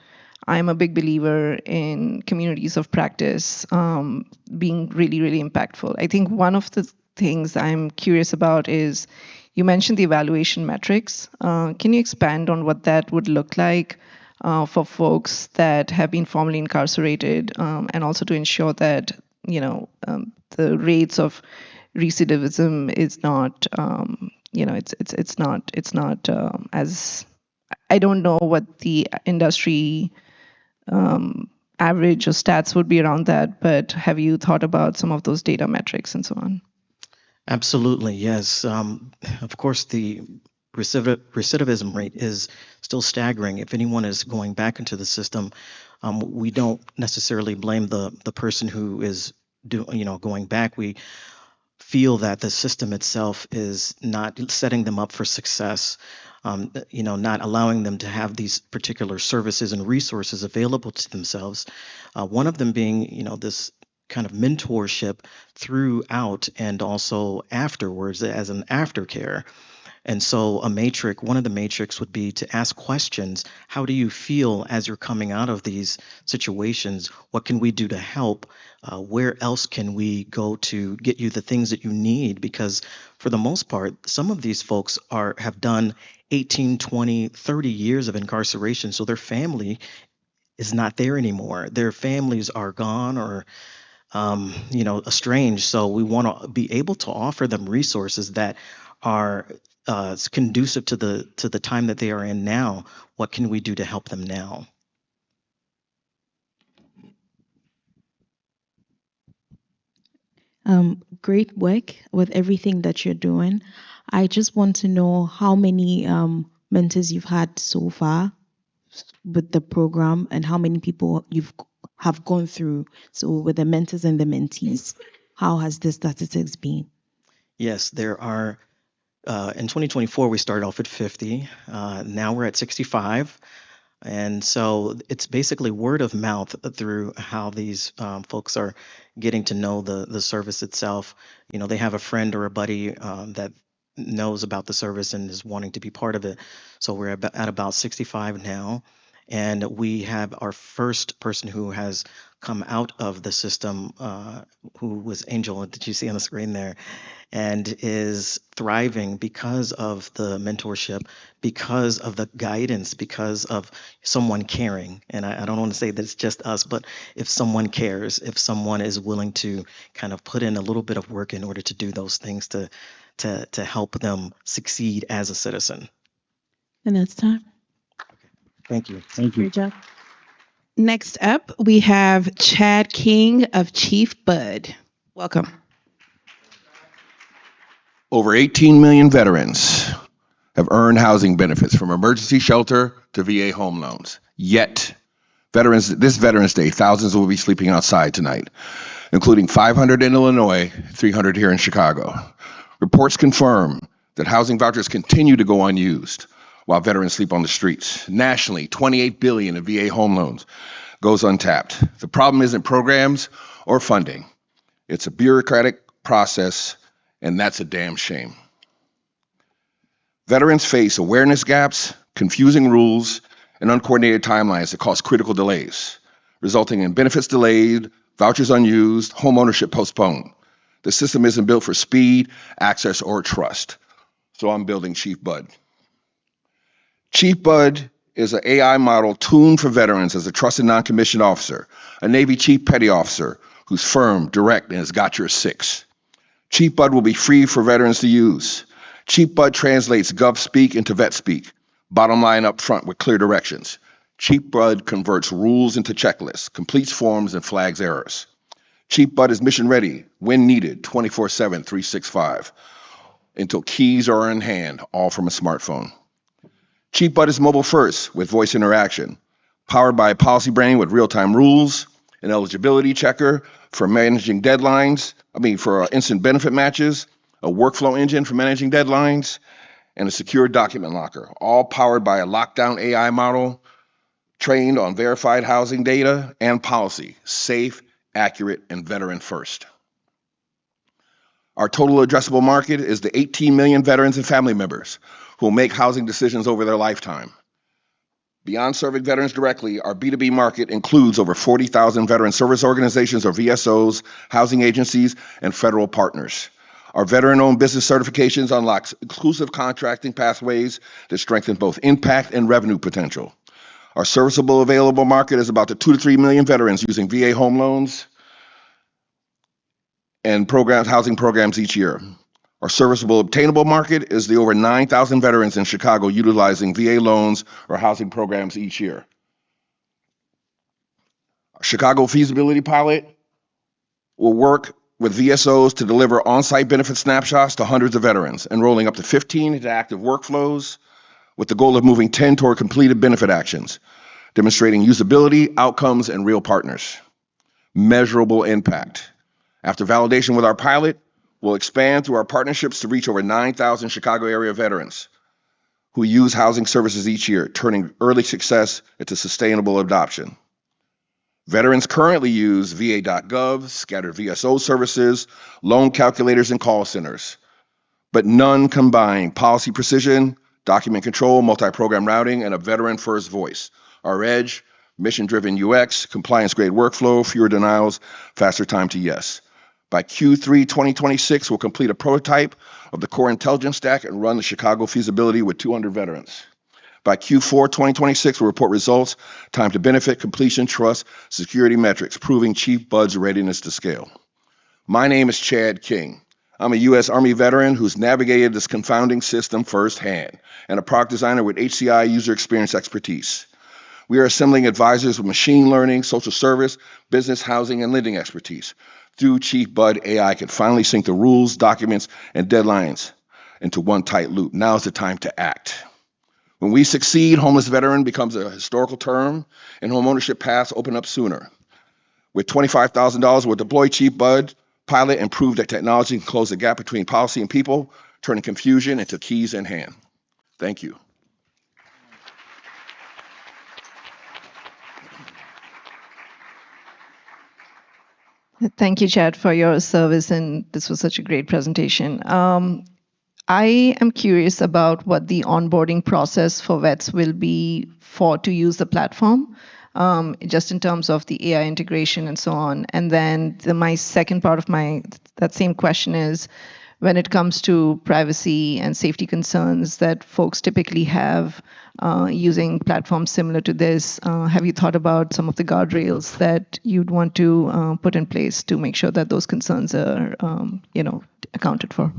I'm a big believer in communities of practice being really, really impactful. I think one of the things I'm curious about is you mentioned the evaluation metrics. Can you expand on what that would look like for folks that have been formerly incarcerated, and also to ensure that the rates of recidivism is not it's not as, I don't know what the industry average or stats would be around that, but have you thought about some of those data metrics and so on? Absolutely, yes. Of course, the recidivism rate is still staggering. If anyone is going back into the system, We don't necessarily blame the person who is going back. We feel that the system itself is not setting them up for success, not allowing them to have these particular services and resources available to themselves. One of them being, this kind of mentorship throughout and also afterwards as an aftercare. And so one of the matrix would be to ask questions. How do you feel as you're coming out of these situations? What can we do to help? Where else can we go to get you the things that you need? Because for the most part, some of these folks have done 18, 20, 30 years of incarceration. So their family is not there anymore. Their families are gone or estranged. So we want to be able to offer them resources that are conducive to the time that they are in now. What can we do to help them now? Great work with everything that you're doing. I just want to know how many mentors you've had so far with the program and how many people have gone through. So with the mentors and the mentees, how has the statistics been? Yes, there are. In 2024, we started off at 50. Now we're at 65. And so it's basically word of mouth through how these folks are getting to know the service itself. They have a friend or a buddy that knows about the service and is wanting to be part of it. So we're at about 65 now. And we have our first person who has come out of the system, who was Angel, that you see on the screen there, and is thriving because of the mentorship, because of the guidance, because of someone caring. And I don't want to say that it's just us, but if someone cares, if someone is willing to kind of put in a little bit of work in order to do those things to help them succeed as a citizen. And that's time. Thank you. Thank you. Great job. Next up, we have Chad King of Chief Bud. Welcome. Over 18 million veterans have earned housing benefits from emergency shelter to VA home loans. Yet, this Veterans Day, thousands will be sleeping outside tonight, including 500 in Illinois, 300 here in Chicago. Reports confirm that housing vouchers continue to go unused while veterans sleep on the streets. Nationally, $28 billion in VA home loans goes untapped. The problem isn't programs or funding. It's a bureaucratic process, and that's a damn shame. Veterans face awareness gaps, confusing rules, and uncoordinated timelines that cause critical delays, resulting in benefits delayed, vouchers unused, home ownership postponed. The system isn't built for speed, access, or trust. So I'm building Chief Bud. Chief Bud is an AI model tuned for veterans as a trusted non-commissioned officer, a Navy Chief Petty Officer who's firm, direct, and has got your six. Chief Bud will be free for veterans to use. Chief Bud translates Gov speak into vet speak, bottom line up front with clear directions. Chief Bud converts rules into checklists, completes forms, and flags errors. Chief Bud is mission ready when needed, 24/7, 365, until keys are in hand, all from a smartphone. Chief Bud is mobile first with voice interaction, powered by a policy brain with real-time rules, an eligibility checker for managing deadlines, for instant benefit matches, a workflow engine for managing deadlines, and a secure document locker, all powered by a lockdown AI model trained on verified housing data and policy, safe, accurate, and veteran first. Our total addressable market is the 18 million veterans and family members who will make housing decisions over their lifetime. Beyond serving veterans directly, our B2B market includes over 40,000 veteran service organizations or VSOs, housing agencies, and federal partners. Our veteran-owned business certifications unlock exclusive contracting pathways that strengthen both impact and revenue potential. Our serviceable available market is about the 2 to 3 million veterans using VA home loans and housing programs each year. Our serviceable obtainable market is the over 9,000 veterans in Chicago utilizing VA loans or housing programs each year. Our Chicago feasibility pilot will work with VSOs to deliver on-site benefit snapshots to hundreds of veterans, enrolling up to 15 into active workflows with the goal of moving 10 toward completed benefit actions. demonstrating usability, outcomes, and real partners. Measurable impact. After validation with our pilot, we'll expand through our partnerships to reach over 9,000 Chicago area veterans who use housing services each year, turning early success into sustainable adoption. Veterans currently use VA.gov, scattered VSO services, loan calculators, and call centers, but none combine policy precision, document control, multi-program routing, and a veteran-first voice. Our edge, mission-driven UX, compliance-grade workflow, fewer denials, faster time to yes. By Q3 2026, we'll complete a prototype of the core intelligence stack and run the Chicago feasibility with 200 veterans. By Q4 2026, we'll report results, time to benefit, completion, trust, security metrics, proving Chief Bud's readiness to scale. My name is Chad King. I'm a U.S. Army veteran who's navigated this confounding system firsthand and a product designer with HCI user experience expertise. We are assembling advisors with machine learning, social service, business, housing, and lending expertise. Through Chief Bud, AI can finally sync the rules, documents, and deadlines into one tight loop. Now is the time to act. When we succeed, homeless veteran becomes a historical term, and homeownership paths open up sooner. With $25,000, we'll deploy Chief Bud pilot and prove that technology can close the gap between policy and people, turning confusion into keys in hand. Thank you. Thank you, Chad, for your service, and this was such a great presentation. I am curious about what the onboarding process for vets will be to use the platform, just in terms of the AI integration and so on. And then my second part of that same question is, when it comes to privacy and safety concerns that folks typically have using platforms similar to this, have you thought about some of the guardrails that you'd want to put in place to make sure that those concerns are, accounted for?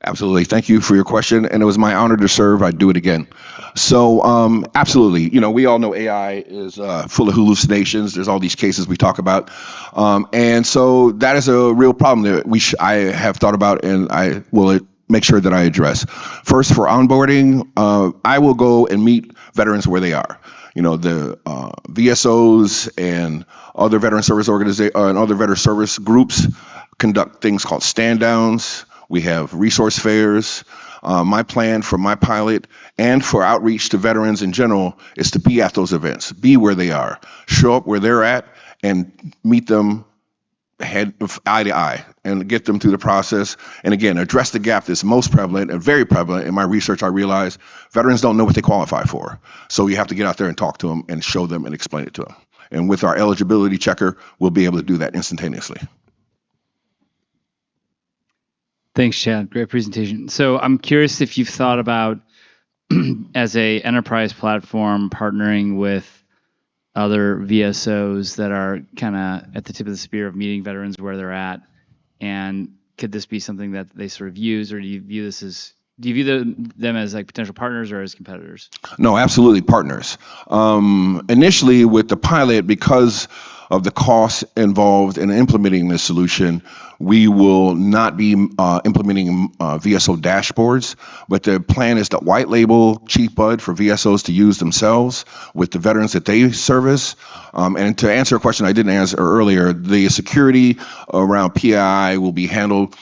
Absolutely. Thank you for your question. And it was my honor to serve. I'd do it again. So absolutely. We all know AI is full of hallucinations. There's all these cases we talk about. And so that is a real problem that I have thought about, and I will make sure that I address. First, for onboarding, I will go and meet veterans where they are. The VSOs and other veteran service organizations and other veteran service groups conduct things called stand downs. We have resource fairs. My plan for my pilot and for outreach to veterans in general is to be at those events, be where they are, show up where they're at, and meet them eye to eye and get them through the process. And again, address the gap that's most prevalent and very prevalent. In my research, I realized veterans don't know what they qualify for. So you have to get out there and talk to them and show them and explain it to them. And with our eligibility checker, we'll be able to do that instantaneously. Thanks, Chad. Great presentation. So I'm curious if you've thought about, as a enterprise platform, partnering with other VSOs that are kind of at the tip of the spear of meeting veterans where they're at, and could this be something that they sort of use, or do you view them as like potential partners or as competitors? No, absolutely partners. Initially with the pilot, because of the costs involved in implementing this solution, we will not be implementing VSO dashboards, but the plan is to white label Chief Bud for VSOs to use themselves with the veterans that they service. And to answer a question I didn't answer earlier, the security around PII will be handled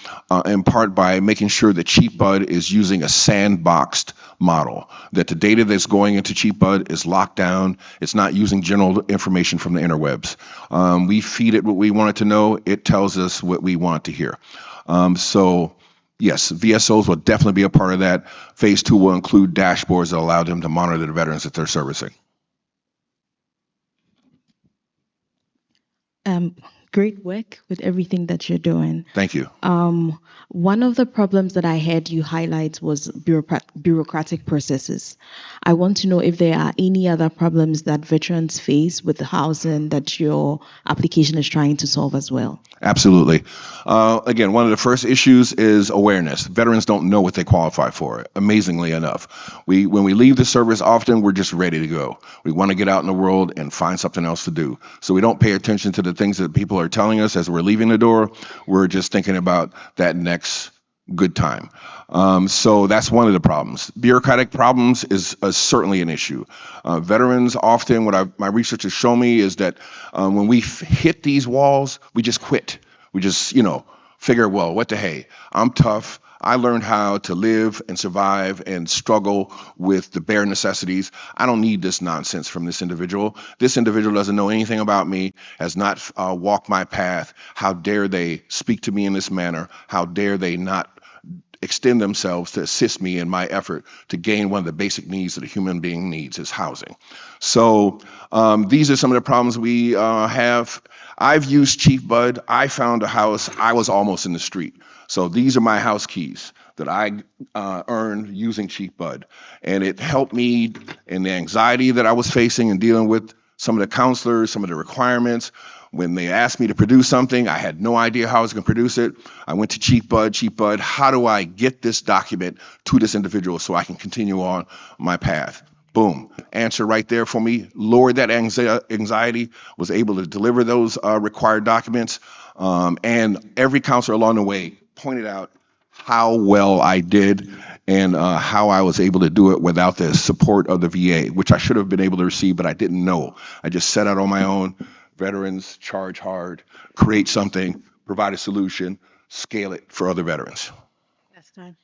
in part by making sure that Chief Bud is using a sandboxed model, that the data that's going into Chief Bud is locked down. It's not using general information from the interwebs. We feed it what we want it to know. It tells us what we want to hear. So yes, VSOs will definitely be a part of that. Phase 2 will include dashboards that allow them to monitor the veterans that they're servicing. Great work with everything that you're doing. Thank you. One of the problems that I heard you highlight was bureaucratic processes. I want to know if there are any other problems that veterans face with the housing that your application is trying to solve as well. Absolutely. Again, one of the first issues is awareness. Veterans don't know what they qualify for, amazingly enough. When we leave the service, often we're just ready to go. We want to get out in the world and find something else to do. So we don't pay attention to the things that people are telling us as we're leaving the door. We're just thinking about that next good time. So that's one of the problems. Bureaucratic problems is certainly an issue. Veterans often, my research has shown me is that when we hit these walls, we just quit. We just, figure, well, what the hey, I'm tough. I learned how to live and survive and struggle with the bare necessities. I don't need this nonsense from this individual. This individual doesn't know anything about me, has not walked my path. How dare they speak to me in this manner? How dare they not extend themselves to assist me in my effort to gain one of the basic needs that a human being needs, is housing. So these are some of the problems we have. I've used Chief Bud. I found a house. I was almost in the street. So these are my house keys that I earned using Chief Bud. And it helped me in the anxiety that I was facing and dealing with some of the counselors, some of the requirements. When they asked me to produce something, I had no idea how I was going to produce it. I went to Chief Bud. Chief Bud, how do I get this document to this individual so I can continue on my path? Boom. Answer right there for me. Lowered that anxiety, was able to deliver those required documents. And every counselor along the way pointed out how well I did and how I was able to do it without the support of the VA, which I should have been able to receive, but I didn't know. I just set out on my own. Veterans, charge hard, create something, provide a solution, scale it for other veterans. That's time.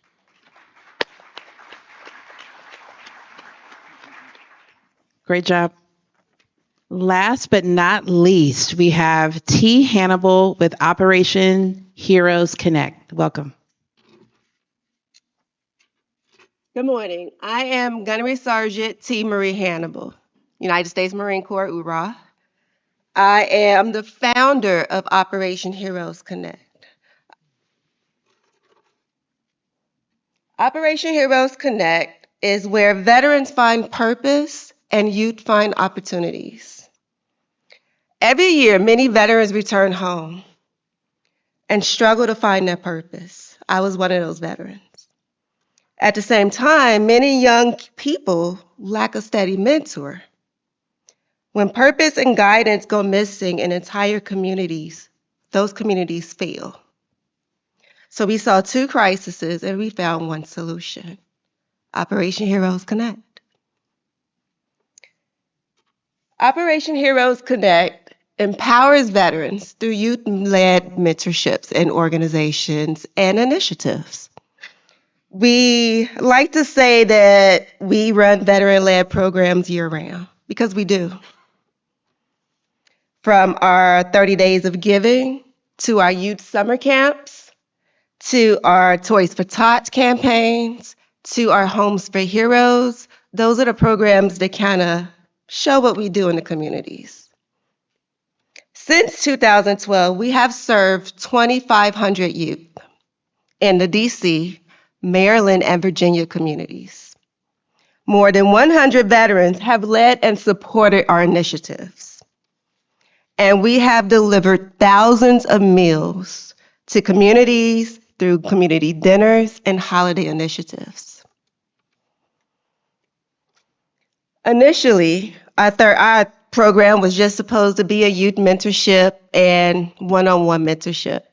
Great job. Last but not least, we have T. Hannibal with Operation Heroes Connect. Welcome. Good morning. I am Gunnery Sergeant T. Marie Hannibal, United States Marine Corps, URA. I am the founder of Operation Heroes Connect. Operation Heroes Connect is where veterans find purpose and youth find opportunities. Every year, many veterans return home and struggle to find their purpose. I was one of those veterans. At the same time, many young people lack a steady mentor. When purpose and guidance go missing in entire communities, those communities fail. So we saw two crises and we found one solution: Operation Heroes Connect. Operation Heroes Connect empowers veterans through youth-led mentorships and organizations and initiatives. We like to say that we run veteran-led programs year-round, because we do. From our 30 Days of Giving, to our youth summer camps, to our Toys for Tots campaigns, to our Homes for Heroes, those are the programs that kind of show what we do in the communities. Since 2012, we have served 2,500 youth in the DC, Maryland, and Virginia communities. More than 100 veterans have led and supported our initiatives. And we have delivered thousands of meals to communities through community dinners and holiday initiatives. Initially, our program was just supposed to be a youth mentorship and one-on-one mentorship,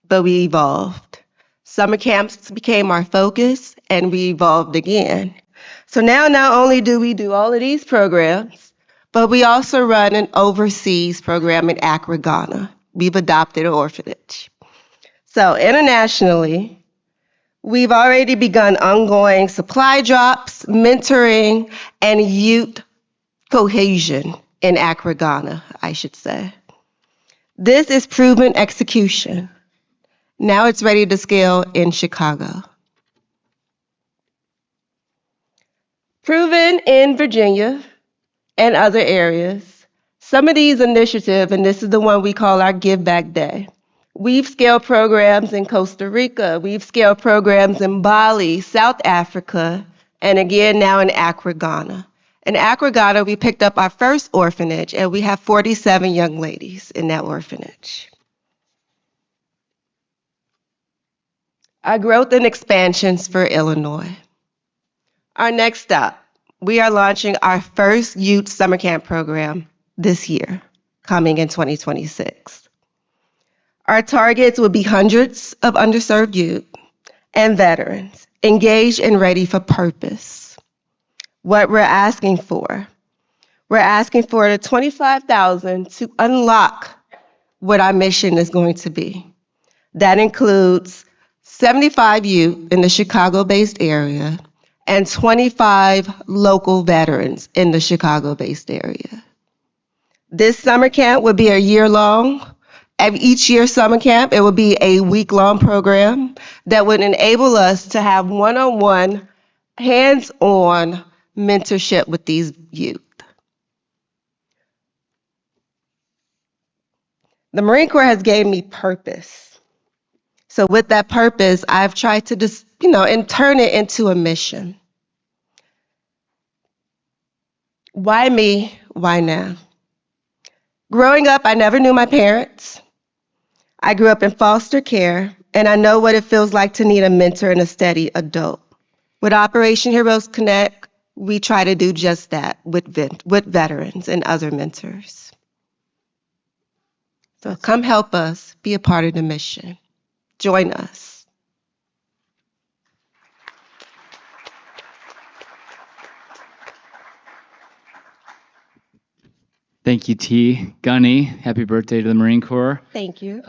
but we evolved. Summer camps became our focus, and we evolved again. So now not only do we do all of these programs, but we also run an overseas program in Accra, Ghana. We've adopted an orphanage. So internationally, we've already begun ongoing supply drops, mentoring, and youth cohesion in Accra, Ghana, I should say. This is proven execution. Now it's ready to scale in Chicago. Proven in Virginia and other areas. Some of these initiatives, and this is the one we call our Give Back Day. We've scaled programs in Costa Rica. We've scaled programs in Bali, South Africa, and again now in Accra, Ghana. In Accra, Ghana, we picked up our first orphanage, and we have 47 young ladies in that orphanage. Our growth and expansions for Illinois. Our next stop. We are launching our first youth summer camp program this year, coming in 2026. Our targets will be hundreds of underserved youth and veterans, engaged and ready for purpose. What we're asking for, we're asking for the $25,000 to unlock what our mission is going to be. That includes 75 youth in the Chicago-based area and 25 local veterans in the Chicago-based area. This summer camp will be a year-long. Each year summer camp, it will be a week-long program that would enable us to have one-on-one, hands-on mentorship with these youth. The Marine Corps has gave me purpose. So with that purpose, I've tried to just, and turn it into a mission. Why me? Why now? Growing up, I never knew my parents. I grew up in foster care, and I know what it feels like to need a mentor and a steady adult. With Operation Heroes Connect, we try to do just that with veterans and other mentors. So come help us be a part of the mission. Join us. Thank you, T. Gunny, happy birthday to the Marine Corps. Thank you.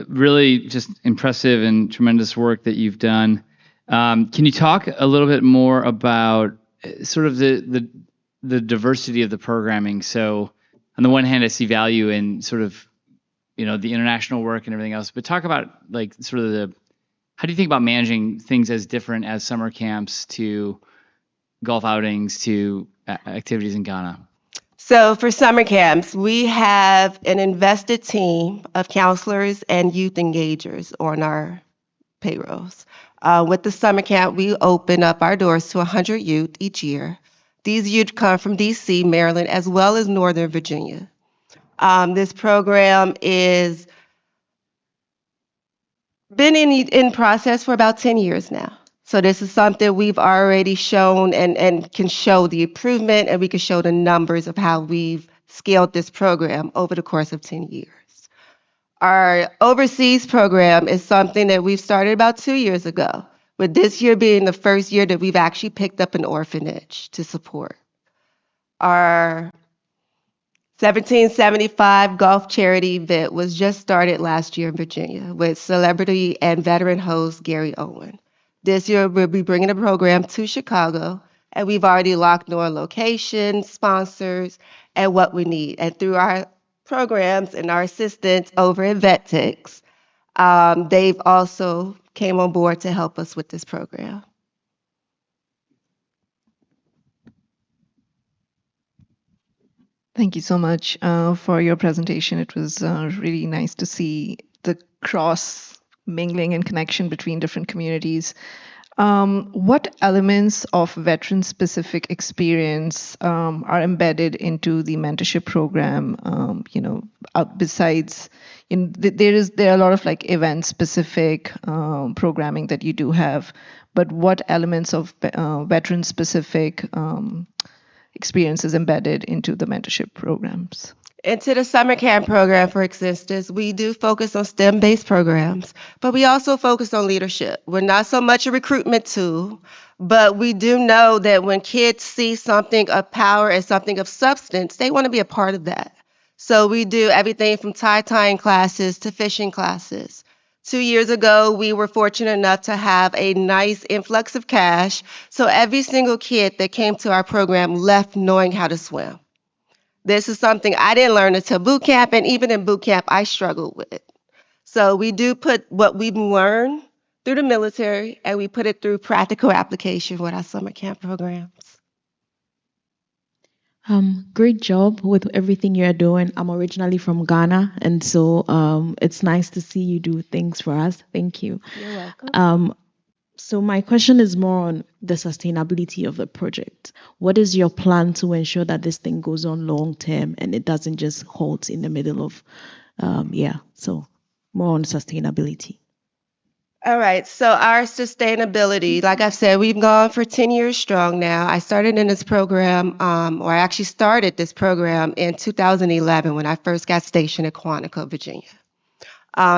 Really just impressive and tremendous work that you've done. Can you talk a little bit more about sort of the diversity of the programming? So on the one hand, I see value in sort of, the international work and everything else, but talk about like sort of how do you think about managing things as different as summer camps to golf outings to activities in Ghana? So for summer camps, we have an invested team of counselors and youth engagers on our payrolls. With the summer camp, we open up our doors to 100 youth each year. These youth come from DC, Maryland, as well as Northern Virginia. This program is been in process for about 10 years now. So this is something we've already shown and can show the improvement, and we can show the numbers of how we've scaled this program over the course of 10 years. Our overseas program is something that we've started about 2 years ago, with this year being the first year that we've actually picked up an orphanage to support. Our 1775 golf charity event was just started last year in Virginia with celebrity and veteran host Gary Owen. This year, we'll be bringing the program to Chicago, and we've already locked on location, sponsors, and what we need. And through our programs and our assistants over at VetTix, they've also came on board to help us with this program. Thank you so much for your presentation. It was really nice to see the cross mingling and connection between different communities. What elements of veteran-specific experience are embedded into the mentorship program? Besides, there are a lot of like event-specific programming that you do have, but what elements of veteran-specific experiences embedded into the mentorship programs? Into the summer camp program, for instance, we do focus on STEM-based programs, but we also focus on leadership. We're not so much a recruitment tool, but we do know that when kids see something of power and something of substance, they want to be a part of that. So we do everything from tie-tying classes to fishing classes. 2 years ago, we were fortunate enough to have a nice influx of cash. So every single kid that came to our program left knowing how to swim. This is something I didn't learn until boot camp, and even in boot camp, I struggled with. So we do put what we've learned through the military, and we put it through practical application with our summer camp programs. Great job with everything you're doing. I'm originally from Ghana, and so it's nice to see you do things for us. Thank you. You're welcome. So my question is more on the sustainability of the project. What is your plan to ensure that this thing goes on long term and it doesn't just halt in the middle of, so more on sustainability. All right, so our sustainability, like I said, we've gone for 10 years strong now. I started in this program, or I actually started this program in 2011 when I first got stationed at Quantico, Virginia.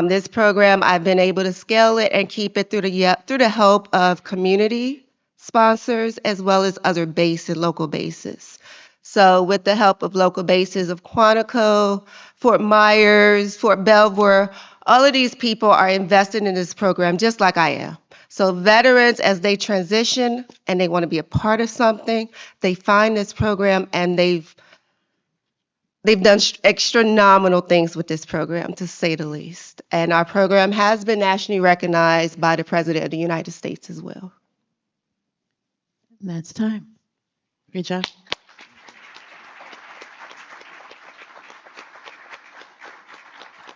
This program, I've been able to scale it and keep it through the help of community sponsors as well as other bases, local bases. So with the help of local bases of Quantico, Fort Myers, Fort Belvoir, all of these people are invested in this program just like I am. So veterans, as they transition and they want to be a part of something, they find this program and they've done extra nominal things with this program, to say the least. And our program has been nationally recognized by the President of the United States as well. That's time. Great job.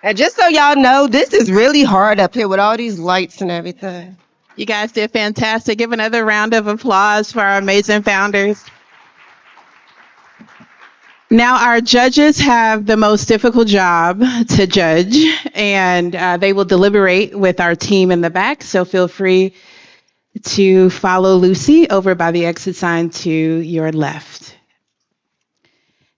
And just so y'all know, this is really hard up here with all these lights and everything. You guys did fantastic. Give another round of applause for our amazing founders. Now, our judges have the most difficult job to judge, and they will deliberate with our team in the back. So feel free to follow Lucy over by the exit sign to your left.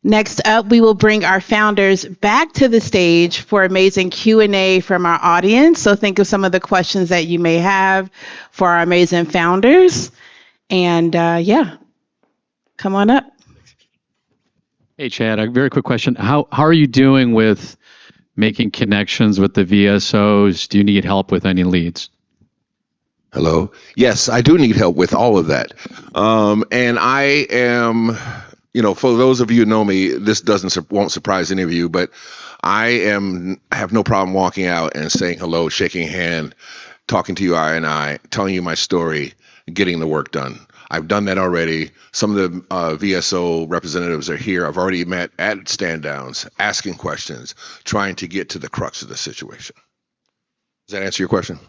Next up, we will bring our founders back to the stage for amazing Q&A from our audience. So think of some of the questions that you may have for our amazing founders. And yeah, come on up. Hey, Chad, a very quick question. How are you doing with making connections with the VSOs? Do you need help with any leads? Hello. Yes, I do need help with all of that. And I am, for those of you who know me, this won't surprise any of you, but I have no problem walking out and saying hello, shaking a hand, talking to you eye and eye, telling you my story, getting the work done. I've done that already. Some of the VSO representatives are here. I've already met at stand downs, asking questions, trying to get to the crux of the situation. Does that answer your question?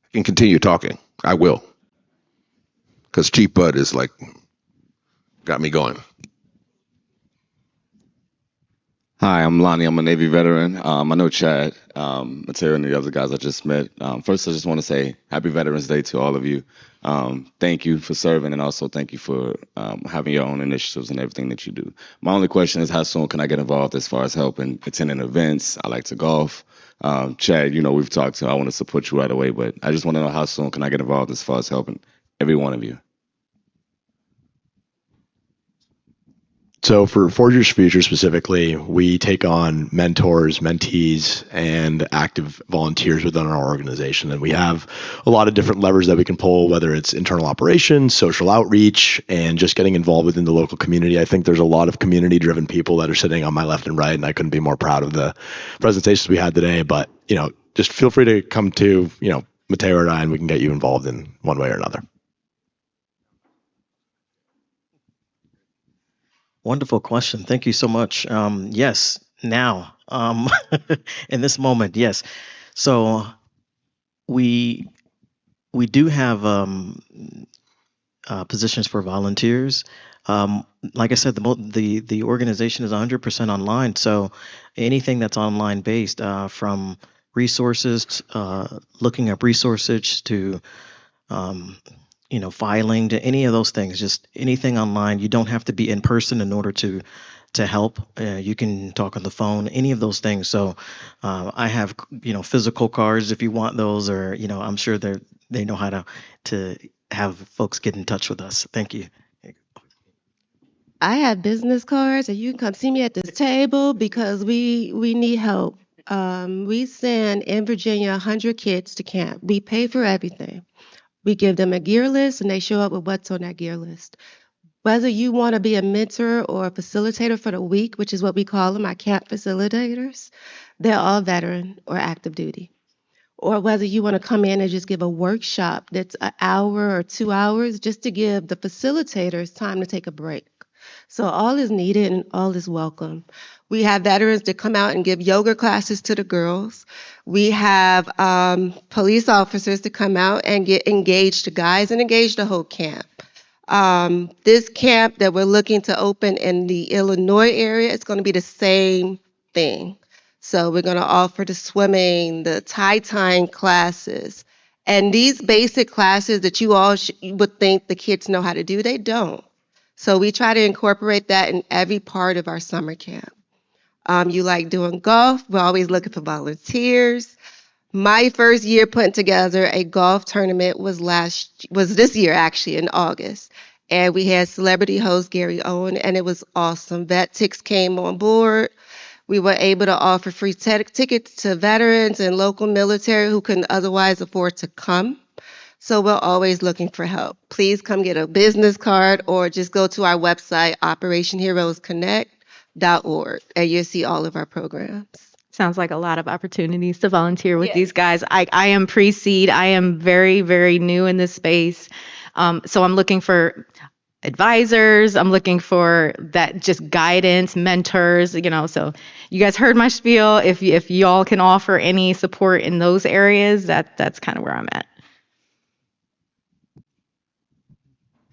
I can continue talking. I will. Because Chief Bud is got me going. Hi, I'm Lonnie. I'm a Navy veteran. I know Chad, Mateo, and the other guys I just met. First, I just want to say Happy Veterans Day to all of you. Thank you for serving, and also thank you for having your own initiatives and everything that you do. My only question is, how soon can I get involved as far as helping attending events? I like to golf. Chad, we've talked, so I want to support you right away, but I just want to know, how soon can I get involved as far as helping every one of you? So for Forgers Future specifically, we take on mentors, mentees, and active volunteers within our organization. And we have a lot of different levers that we can pull, whether it's internal operations, social outreach, and just getting involved within the local community. I think there's a lot of community-driven people that are sitting on my left and right, and I couldn't be more proud of the presentations we had today. But, just feel free to come to, Mateo or I, and we can get you involved in one way or another. Wonderful question. Thank you so much. Yes, now, in this moment, yes. So we do have positions for volunteers. Like I said, the organization is 100% online. So anything that's online based, from resources, looking up resources to filing, to any of those things, just anything online. You don't have to be in person in order to help. You can talk on the phone, any of those things. So I have, physical cards if you want those, or, I'm sure they know how to have folks get in touch with us. Thank you. I have business cards, and you can come see me at this table because we need help. We send in Virginia 100 kids to camp. We pay for everything. We give them a gear list, and they show up with what's on that gear list. Whether you want to be a mentor or a facilitator for the week, which is what we call them, our camp facilitators, they're all veteran or active duty. Or whether you want to come in and just give a workshop that's an hour or 2 hours, just to give the facilitators time to take a break. So all is needed and all is welcome. We have veterans that come out and give yoga classes to the girls. We have police officers to come out and get engaged the guys and engage the whole camp. This camp that we're looking to open in the Illinois area, it's going to be the same thing. So we're going to offer the swimming, the tie-tying classes, And these basic classes that you all would think the kids know how to do, they don't. So we try to incorporate that in every part of our summer camp. You like doing golf? We're always looking for volunteers. My first year putting together a golf tournament was this year actually in August. And we had celebrity host Gary Owen, and it was awesome. VetTix came on board. We were able to offer free tickets to veterans and local military who couldn't otherwise afford to come. So we're always looking for help. Please come get a business card or just go to our website, operationheroesconnect.org, and you'll see all of our programs. Sounds like a lot of opportunities to volunteer with these guys. I am pre-seed. I am very, very new in this space. So I'm looking for advisors. I'm looking for that just guidance, mentors, so you guys heard my spiel. If y'all can offer any support in those areas, that's kind of where I'm at.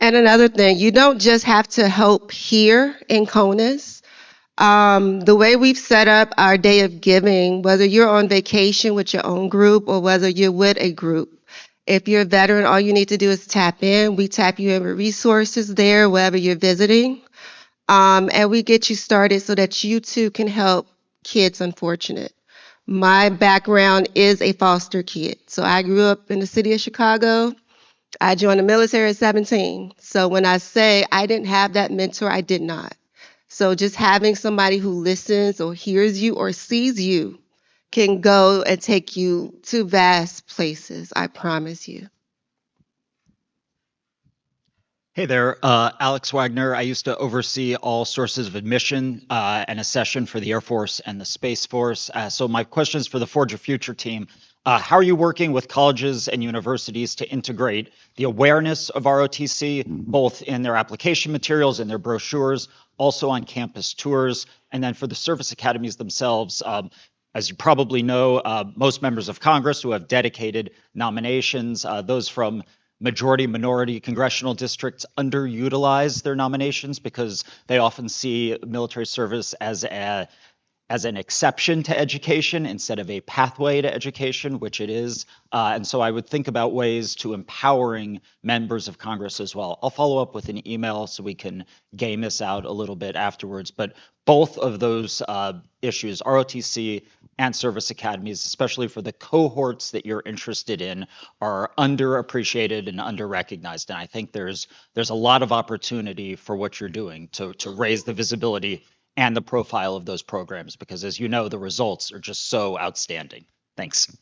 And another thing, you don't just have to help here in CONUS. The way we've set up our day of giving, whether you're on vacation with your own group or whether you're with a group, if you're a veteran, all you need to do is tap in. We tap you in with resources there, wherever you're visiting. And we get you started so that you too can help kids unfortunate. My background is a foster kid. So I grew up in the city of Chicago. I joined the military at 17. So when I say I didn't have that mentor, I did not. So just having somebody who listens or hears you or sees you can go and take you to vast places, I promise you. Hey there, Alex Wagner. I used to oversee all sources of admission and accession for the Air Force and the Space Force. So my question is for the Forge Your Future team. How are you working with colleges and universities to integrate the awareness of ROTC, both in their application materials and their brochures, also on campus tours, and then for the service academies themselves? As you probably know, most members of Congress who have dedicated nominations, those from majority minority congressional districts underutilize their nominations because they often see military service as an exception to education instead of a pathway to education, which it is. And so I would think about ways to empowering members of Congress as well. I'll follow up with an email so we can game this out a little bit afterwards. But both of those issues, ROTC and service academies, especially for the cohorts that you're interested in, are underappreciated and underrecognized. And I think there's a lot of opportunity for what you're doing to raise the visibility and the profile of those programs, because as you know, the results are just so outstanding. Thanks.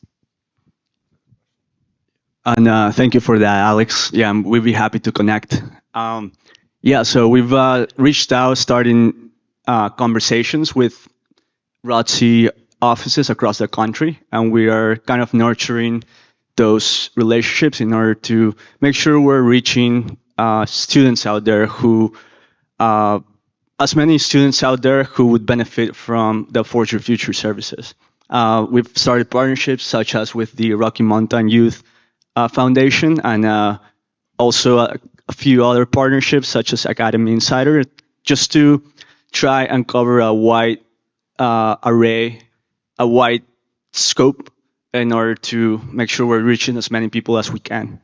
And thank you for that, Alex. Yeah, we'll be happy to connect. So we've reached out, starting conversations with ROTC offices across the country, and we are kind of nurturing those relationships in order to make sure we're reaching students out there who, as many students out there who would benefit from the Forge Your Future services. We've started partnerships such as with the Rocky Mountain Youth Foundation, and also a few other partnerships such as Academy Insider, just to try and cover a wide array, a wide scope in order to make sure we're reaching as many people as we can.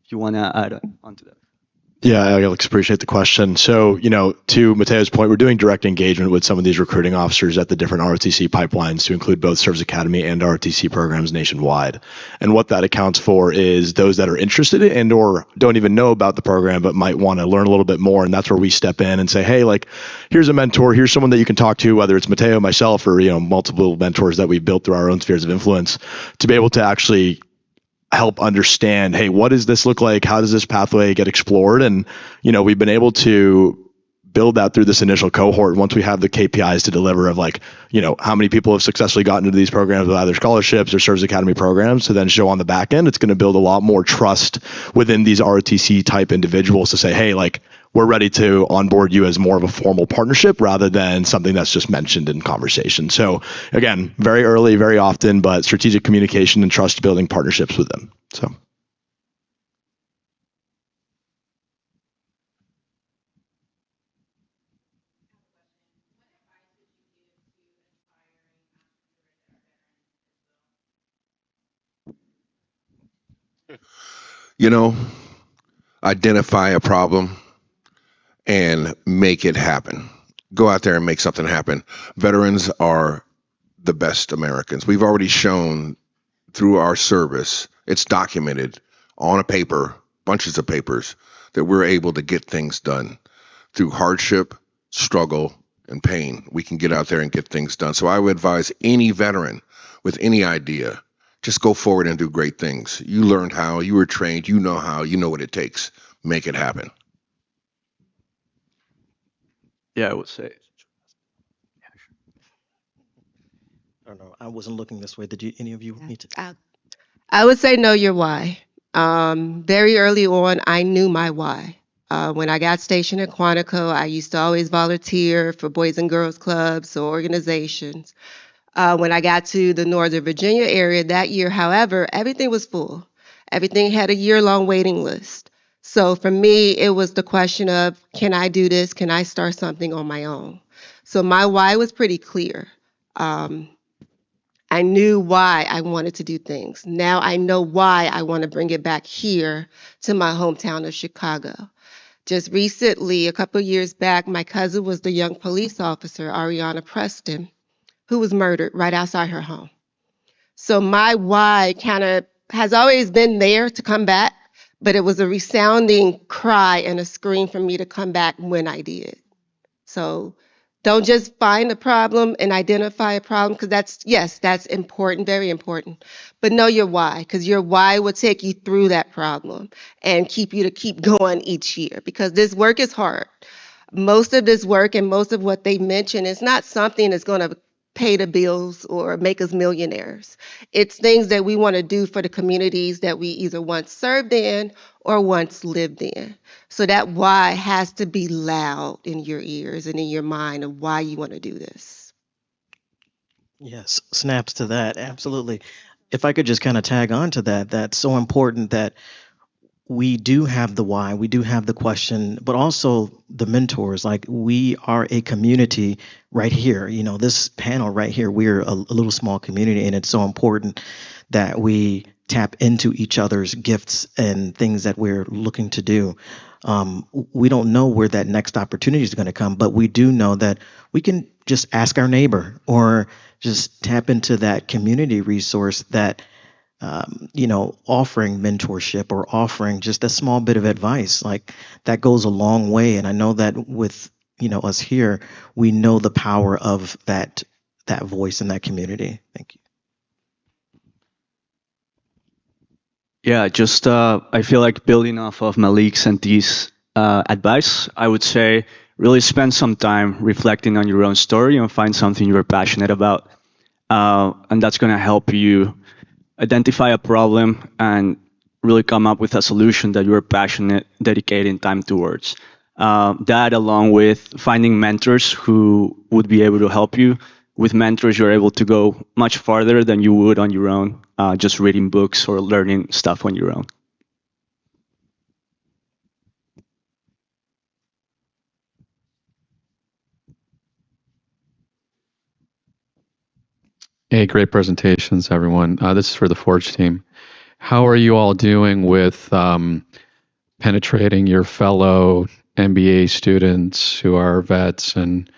If you want to add on to that. Yeah, Alex, appreciate the question. So, to Mateo's point, we're doing direct engagement with some of these recruiting officers at the different ROTC pipelines to include both Service Academy and ROTC programs nationwide. And what that accounts for is those that are interested in and or don't even know about the program but might want to learn a little bit more. And that's where we step in and say, hey, here's a mentor, here's someone that you can talk to, whether it's Mateo, myself, or multiple mentors that we've built through our own spheres of influence, to be able to actually help understand, hey, what does this look like? How does this pathway get explored? And, we've been able to build that through this initial cohort. Once we have the KPIs to deliver of how many people have successfully gotten into these programs with either scholarships or Service Academy programs, to then show on the back end, it's going to build a lot more trust within these ROTC type individuals to say, hey, we're ready to onboard you as more of a formal partnership rather than something that's just mentioned in conversation. So again, very early, very often, but strategic communication and trust building partnerships with them. So. You know, identify a problem and make it happen. Go out there and make something happen. Veterans are the best Americans. We've already shown through our service, it's documented on a paper, bunches of papers, that we're able to get things done through hardship, struggle, and pain. We can get out there and get things done. So I would advise any veteran with any idea, just go forward and do great things. You learned how, you were trained, you know how, you know what it takes. Make it happen. Yeah, I would say. I don't know. I wasn't looking this way. Did you? Any of you need to? I would say know your why. Very early on, I knew my why. When I got stationed at Quantico, I used to always volunteer for Boys and Girls Clubs or organizations. When I got to the Northern Virginia area that year, however, everything was full. Everything had a year-long waiting list. So for me, it was the question of, can I do this? Can I start something on my own? So my why was pretty clear. I knew why I wanted to do things. Now I know why I want to bring it back here to my hometown of Chicago. Just recently, a couple of years back, my cousin was the young police officer, Ariana Preston, who was murdered right outside her home. So my why kind of has always been there to come back, but it was a resounding cry and a scream for me to come back when I did. So don't just find a problem and identify a problem, because that's important, very important. But know your why, because your why will take you through that problem and keep going each year, because this work is hard. Most of this work and most of what they mention is not something that's going to pay the bills or make us millionaires. It's things that we want to do for the communities that we either once served in or once lived in. So that why has to be loud in your ears and in your mind of why you want to do this. Yes, snaps to that. Absolutely. If I could just kind of tag on to that, that's so important that we do have the why, we do have the question, but also the mentors. Like, we are a community right here. You know, this panel right here, we're a little small community, and it's so important that we tap into each other's gifts and things that we're looking to do. We don't know where that next opportunity is going to come, but we do know that we can just ask our neighbor or just tap into that community resource that offering mentorship or offering just a small bit of advice, like, that goes a long way. And I know that with, us here, we know the power of that voice in that community. Thank you. Yeah, just I feel like building off of Malik's and Dee's advice, I would say really spend some time reflecting on your own story and find something you're passionate about. And that's going to help you identify a problem and really come up with a solution that you're passionate, dedicating time towards. That, along with finding mentors who would be able to help you. With mentors, you're able to go much farther than you would on your own, just reading books or learning stuff on your own. Hey, great presentations, everyone. This is for the Forge team. How are you all doing with penetrating your fellow MBA students who are vets and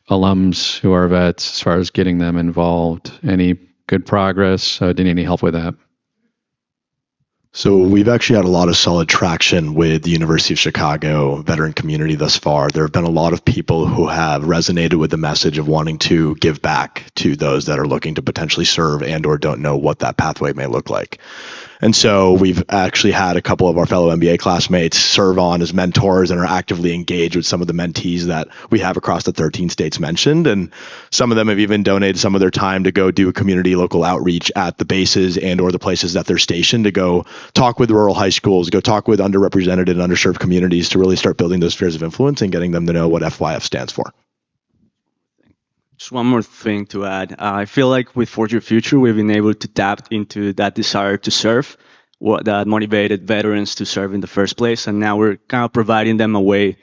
alums who are vets as far as getting them involved? Any good progress? Do you need any help with that? So we've actually had a lot of solid traction with the University of Chicago veteran community thus far. There have been a lot of people who have resonated with the message of wanting to give back to those that are looking to potentially serve and or don't know what that pathway may look like. And so we've actually had a couple of our fellow MBA classmates serve on as mentors and are actively engaged with some of the mentees that we have across the 13 states mentioned. And some of them have even donated some of their time to go do a community local outreach at the bases and or the places that they're stationed, to go talk with rural high schools, go talk with underrepresented and underserved communities, to really start building those spheres of influence and getting them to know what FYF stands for. Just one more thing to add. I feel like with Forge Your Future, we've been able to tap into that desire to serve, that motivated veterans to serve in the first place. And now we're kind of providing them a way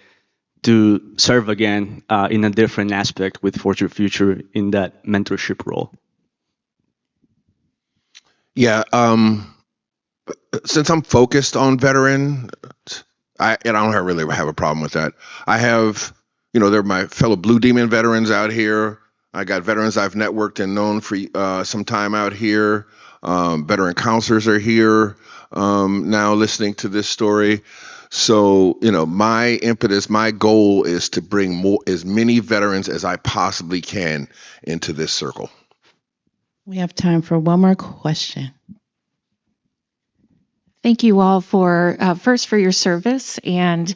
to serve again in a different aspect with Forge Your Future in that mentorship role. Yeah. since I'm focused on veteran, I don't really have a problem with that. I have, they're my fellow Blue Demon veterans out here. I got veterans I've networked and known for some time out here. Veteran counselors are here now listening to this story. So, my impetus, my goal is to bring as many veterans as I possibly can into this circle. We have time for one more question. Thank you all for first for your service and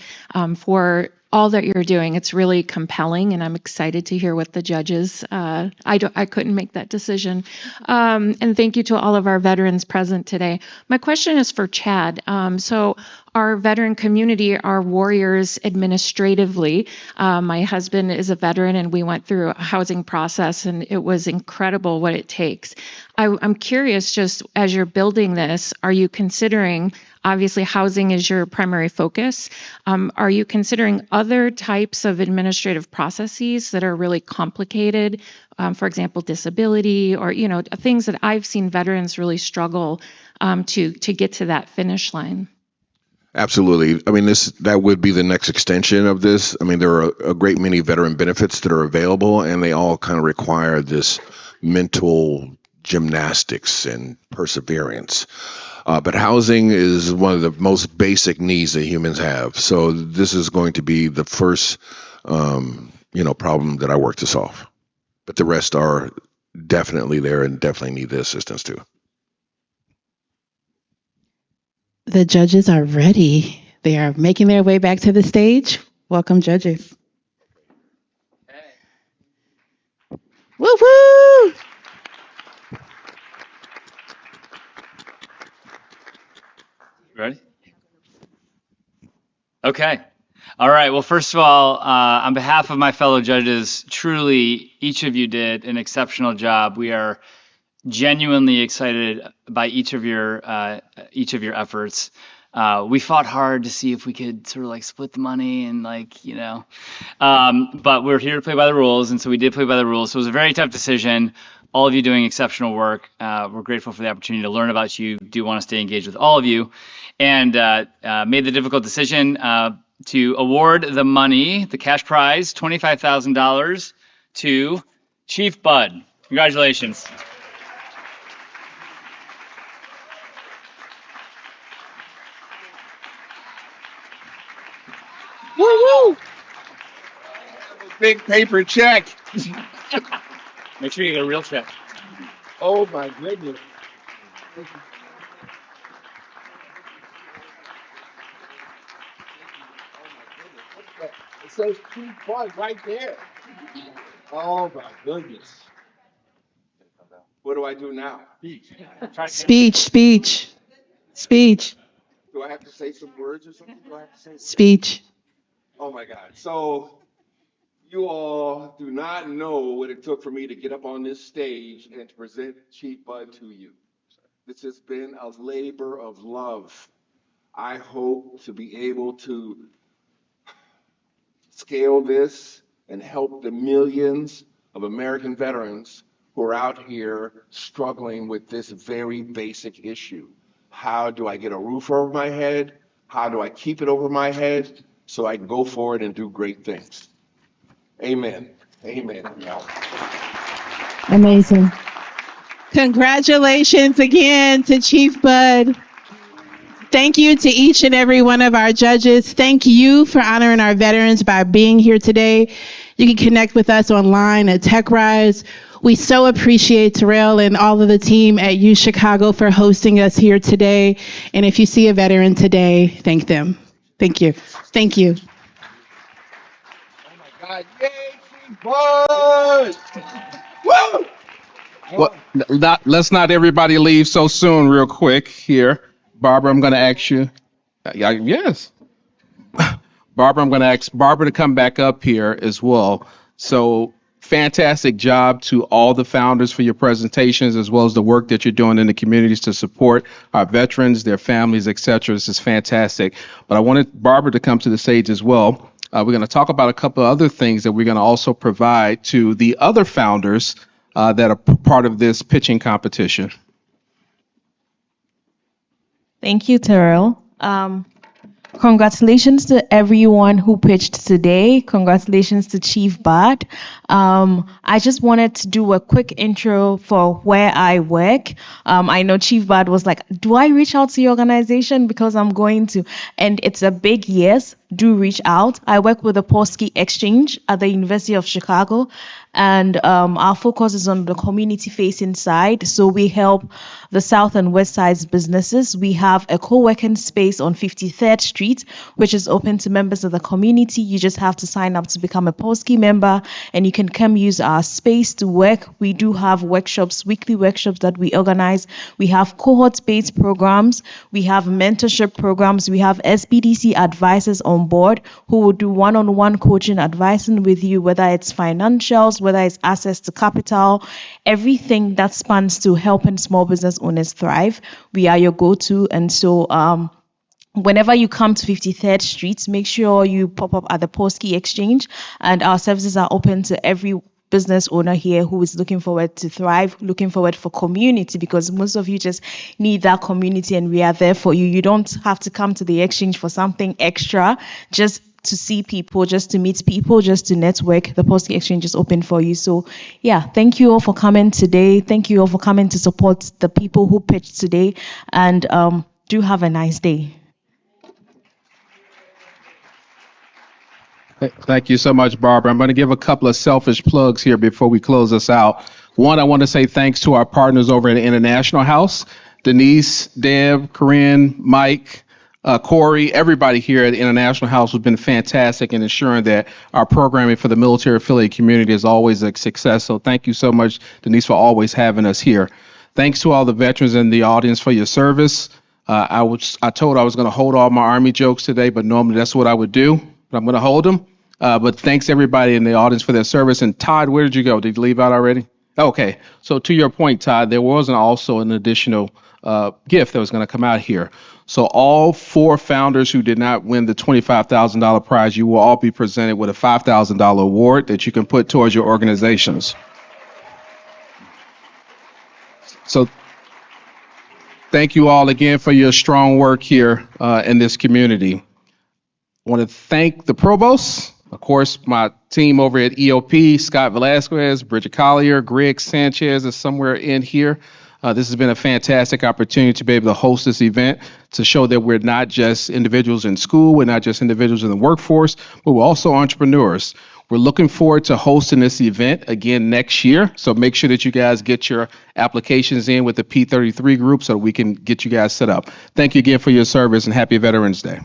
for all that you're doing. It's really compelling, and I'm excited to hear what the judges. I couldn't make that decision. And thank you to all of our veterans present today. My question is for Chad. So our veteran community are warriors administratively. My husband is a veteran, and we went through a housing process, and it was incredible what it takes. I'm curious, just as you're building this, are you considering, obviously housing is your primary focus, are you considering other types of administrative processes that are really complicated? For example, disability, or things that I've seen veterans really struggle to get to that finish line. Absolutely. I mean, that would be the next extension of this. I mean, there are a great many veteran benefits that are available, and they all kind of require this mental gymnastics and perseverance. But housing is one of the most basic needs that humans have. So this is going to be the first, problem that I work to solve. But the rest are definitely there and definitely need the assistance too. The judges are ready. They are making their way back to the stage. Welcome, judges. Woo woo! Ready? Okay. All right. Well, first of all, on behalf of my fellow judges, truly, each of you did an exceptional job. We are genuinely excited by each of your efforts. We fought hard to see if we could sort of split the money and but we're here to play by the rules, and so we did play by the rules. So it was a very tough decision. All of you doing exceptional work. We're grateful for the opportunity to learn about you. Do want to stay engaged with all of you, and made the difficult decision to award the money, the cash prize, $25,000 to Chief Bud. Congratulations. Woo woo! Big paper check. Make sure you get a real check. Oh my goodness. It says Chief Bud right there. Oh my goodness. What do I do now? Speech. Do I have to say some words or something? Do I have to say Speech. Oh my God. So you all do not know what it took for me to get up on this stage and to present Chief Bud to you. This has been a labor of love. I hope to be able to scale this and help the millions of American veterans who are out here struggling with this very basic issue. How do I get a roof over my head? How do I keep it over my head so I can go forward and do great things? Amen. Amen. Amazing. Congratulations again to Chief Bud. Thank you to each and every one of our judges. Thank you for honoring our veterans by being here today. You can connect with us online at TechRise. We so appreciate Terrell and all of the team at UChicago for hosting us here today. And if you see a veteran today, thank them. Thank you. Thank you. Oh my God. Yay, Chief Bud! Woo! Well, let's not everybody leave so soon real quick here. Barbara, I'm going to ask you. Yes. Barbara, I'm going to ask Barbara to come back up here as well. So fantastic job to all the founders for your presentations, as well as the work that you're doing in the communities to support our veterans, their families, et cetera. This is fantastic. But I wanted Barbara to come to the stage as well. We're going to talk about a couple of other things that we're going to also provide to the other founders that are part of this pitching competition. Thank you, Terrell. Congratulations to everyone who pitched today. Congratulations to Chief Bart. I just wanted to do a quick intro for where I work. I know Chief Bart was like, do I reach out to your organization? Because I'm going to. And it's a big yes. Do reach out. I work with the Polski Exchange at the University of Chicago. And our focus is on the community-facing side. So we help the South and West Sides businesses. We have a co-working space on 53rd Street, which is open to members of the community. You just have to sign up to become a Polski member, and you can come use our space to work. We do have workshops, weekly workshops that we organize. We have cohort-based programs. We have mentorship programs. We have SBDC advisors on board who will do one-on-one coaching, advising with you, whether it's financials, whether it's access to capital, everything that spans to helping small business owners thrive. We are your go-to. And so whenever you come to 53rd Street, make sure you pop up at the Polski Exchange, and our services are open to every business owner here who is looking forward to thrive, looking forward for community, because most of you just need that community, and we are there for you. You don't have to come to the exchange for something extra, just to see people, just to meet people, just to network. The Polski Exchange is open for you. So yeah, thank you all for coming today. Thank you all for coming to support the people who pitched today, and do have a nice day. Thank you so much, Barbara. I'm going to give a couple of selfish plugs here before we close this out. One, I want to say thanks to our partners over at the International House, Denise, Deb, Corinne, Mike, Corey, everybody here at the International House has been fantastic in ensuring that our programming for the military affiliate community is always a success. So thank you so much, Denise, for always having us here. Thanks to all the veterans in the audience for your service. I told I was going to hold all my Army jokes today, but normally that's what I would do. But I'm going to hold them. But thanks everybody in the audience for their service. And Todd, where did you go? Did you leave out already? Okay. So to your point, Todd, there was also an additional gift that was going to come out here. So all 4 founders who did not win the $25,000 prize, you will all be presented with a $5,000 award that you can put towards your organizations. So thank you all again for your strong work here in this community. I want to thank the provost, of course, my team over at EOP, Scott Velasquez, Bridget Collier, Greg Sanchez is somewhere in here. This has been a fantastic opportunity to be able to host this event to show that we're not just individuals in school, we're not just individuals in the workforce, but we're also entrepreneurs. We're looking forward to hosting this event again next year. So make sure that you guys get your applications in with the P33 group so we can get you guys set up. Thank you again for your service, and happy Veterans Day.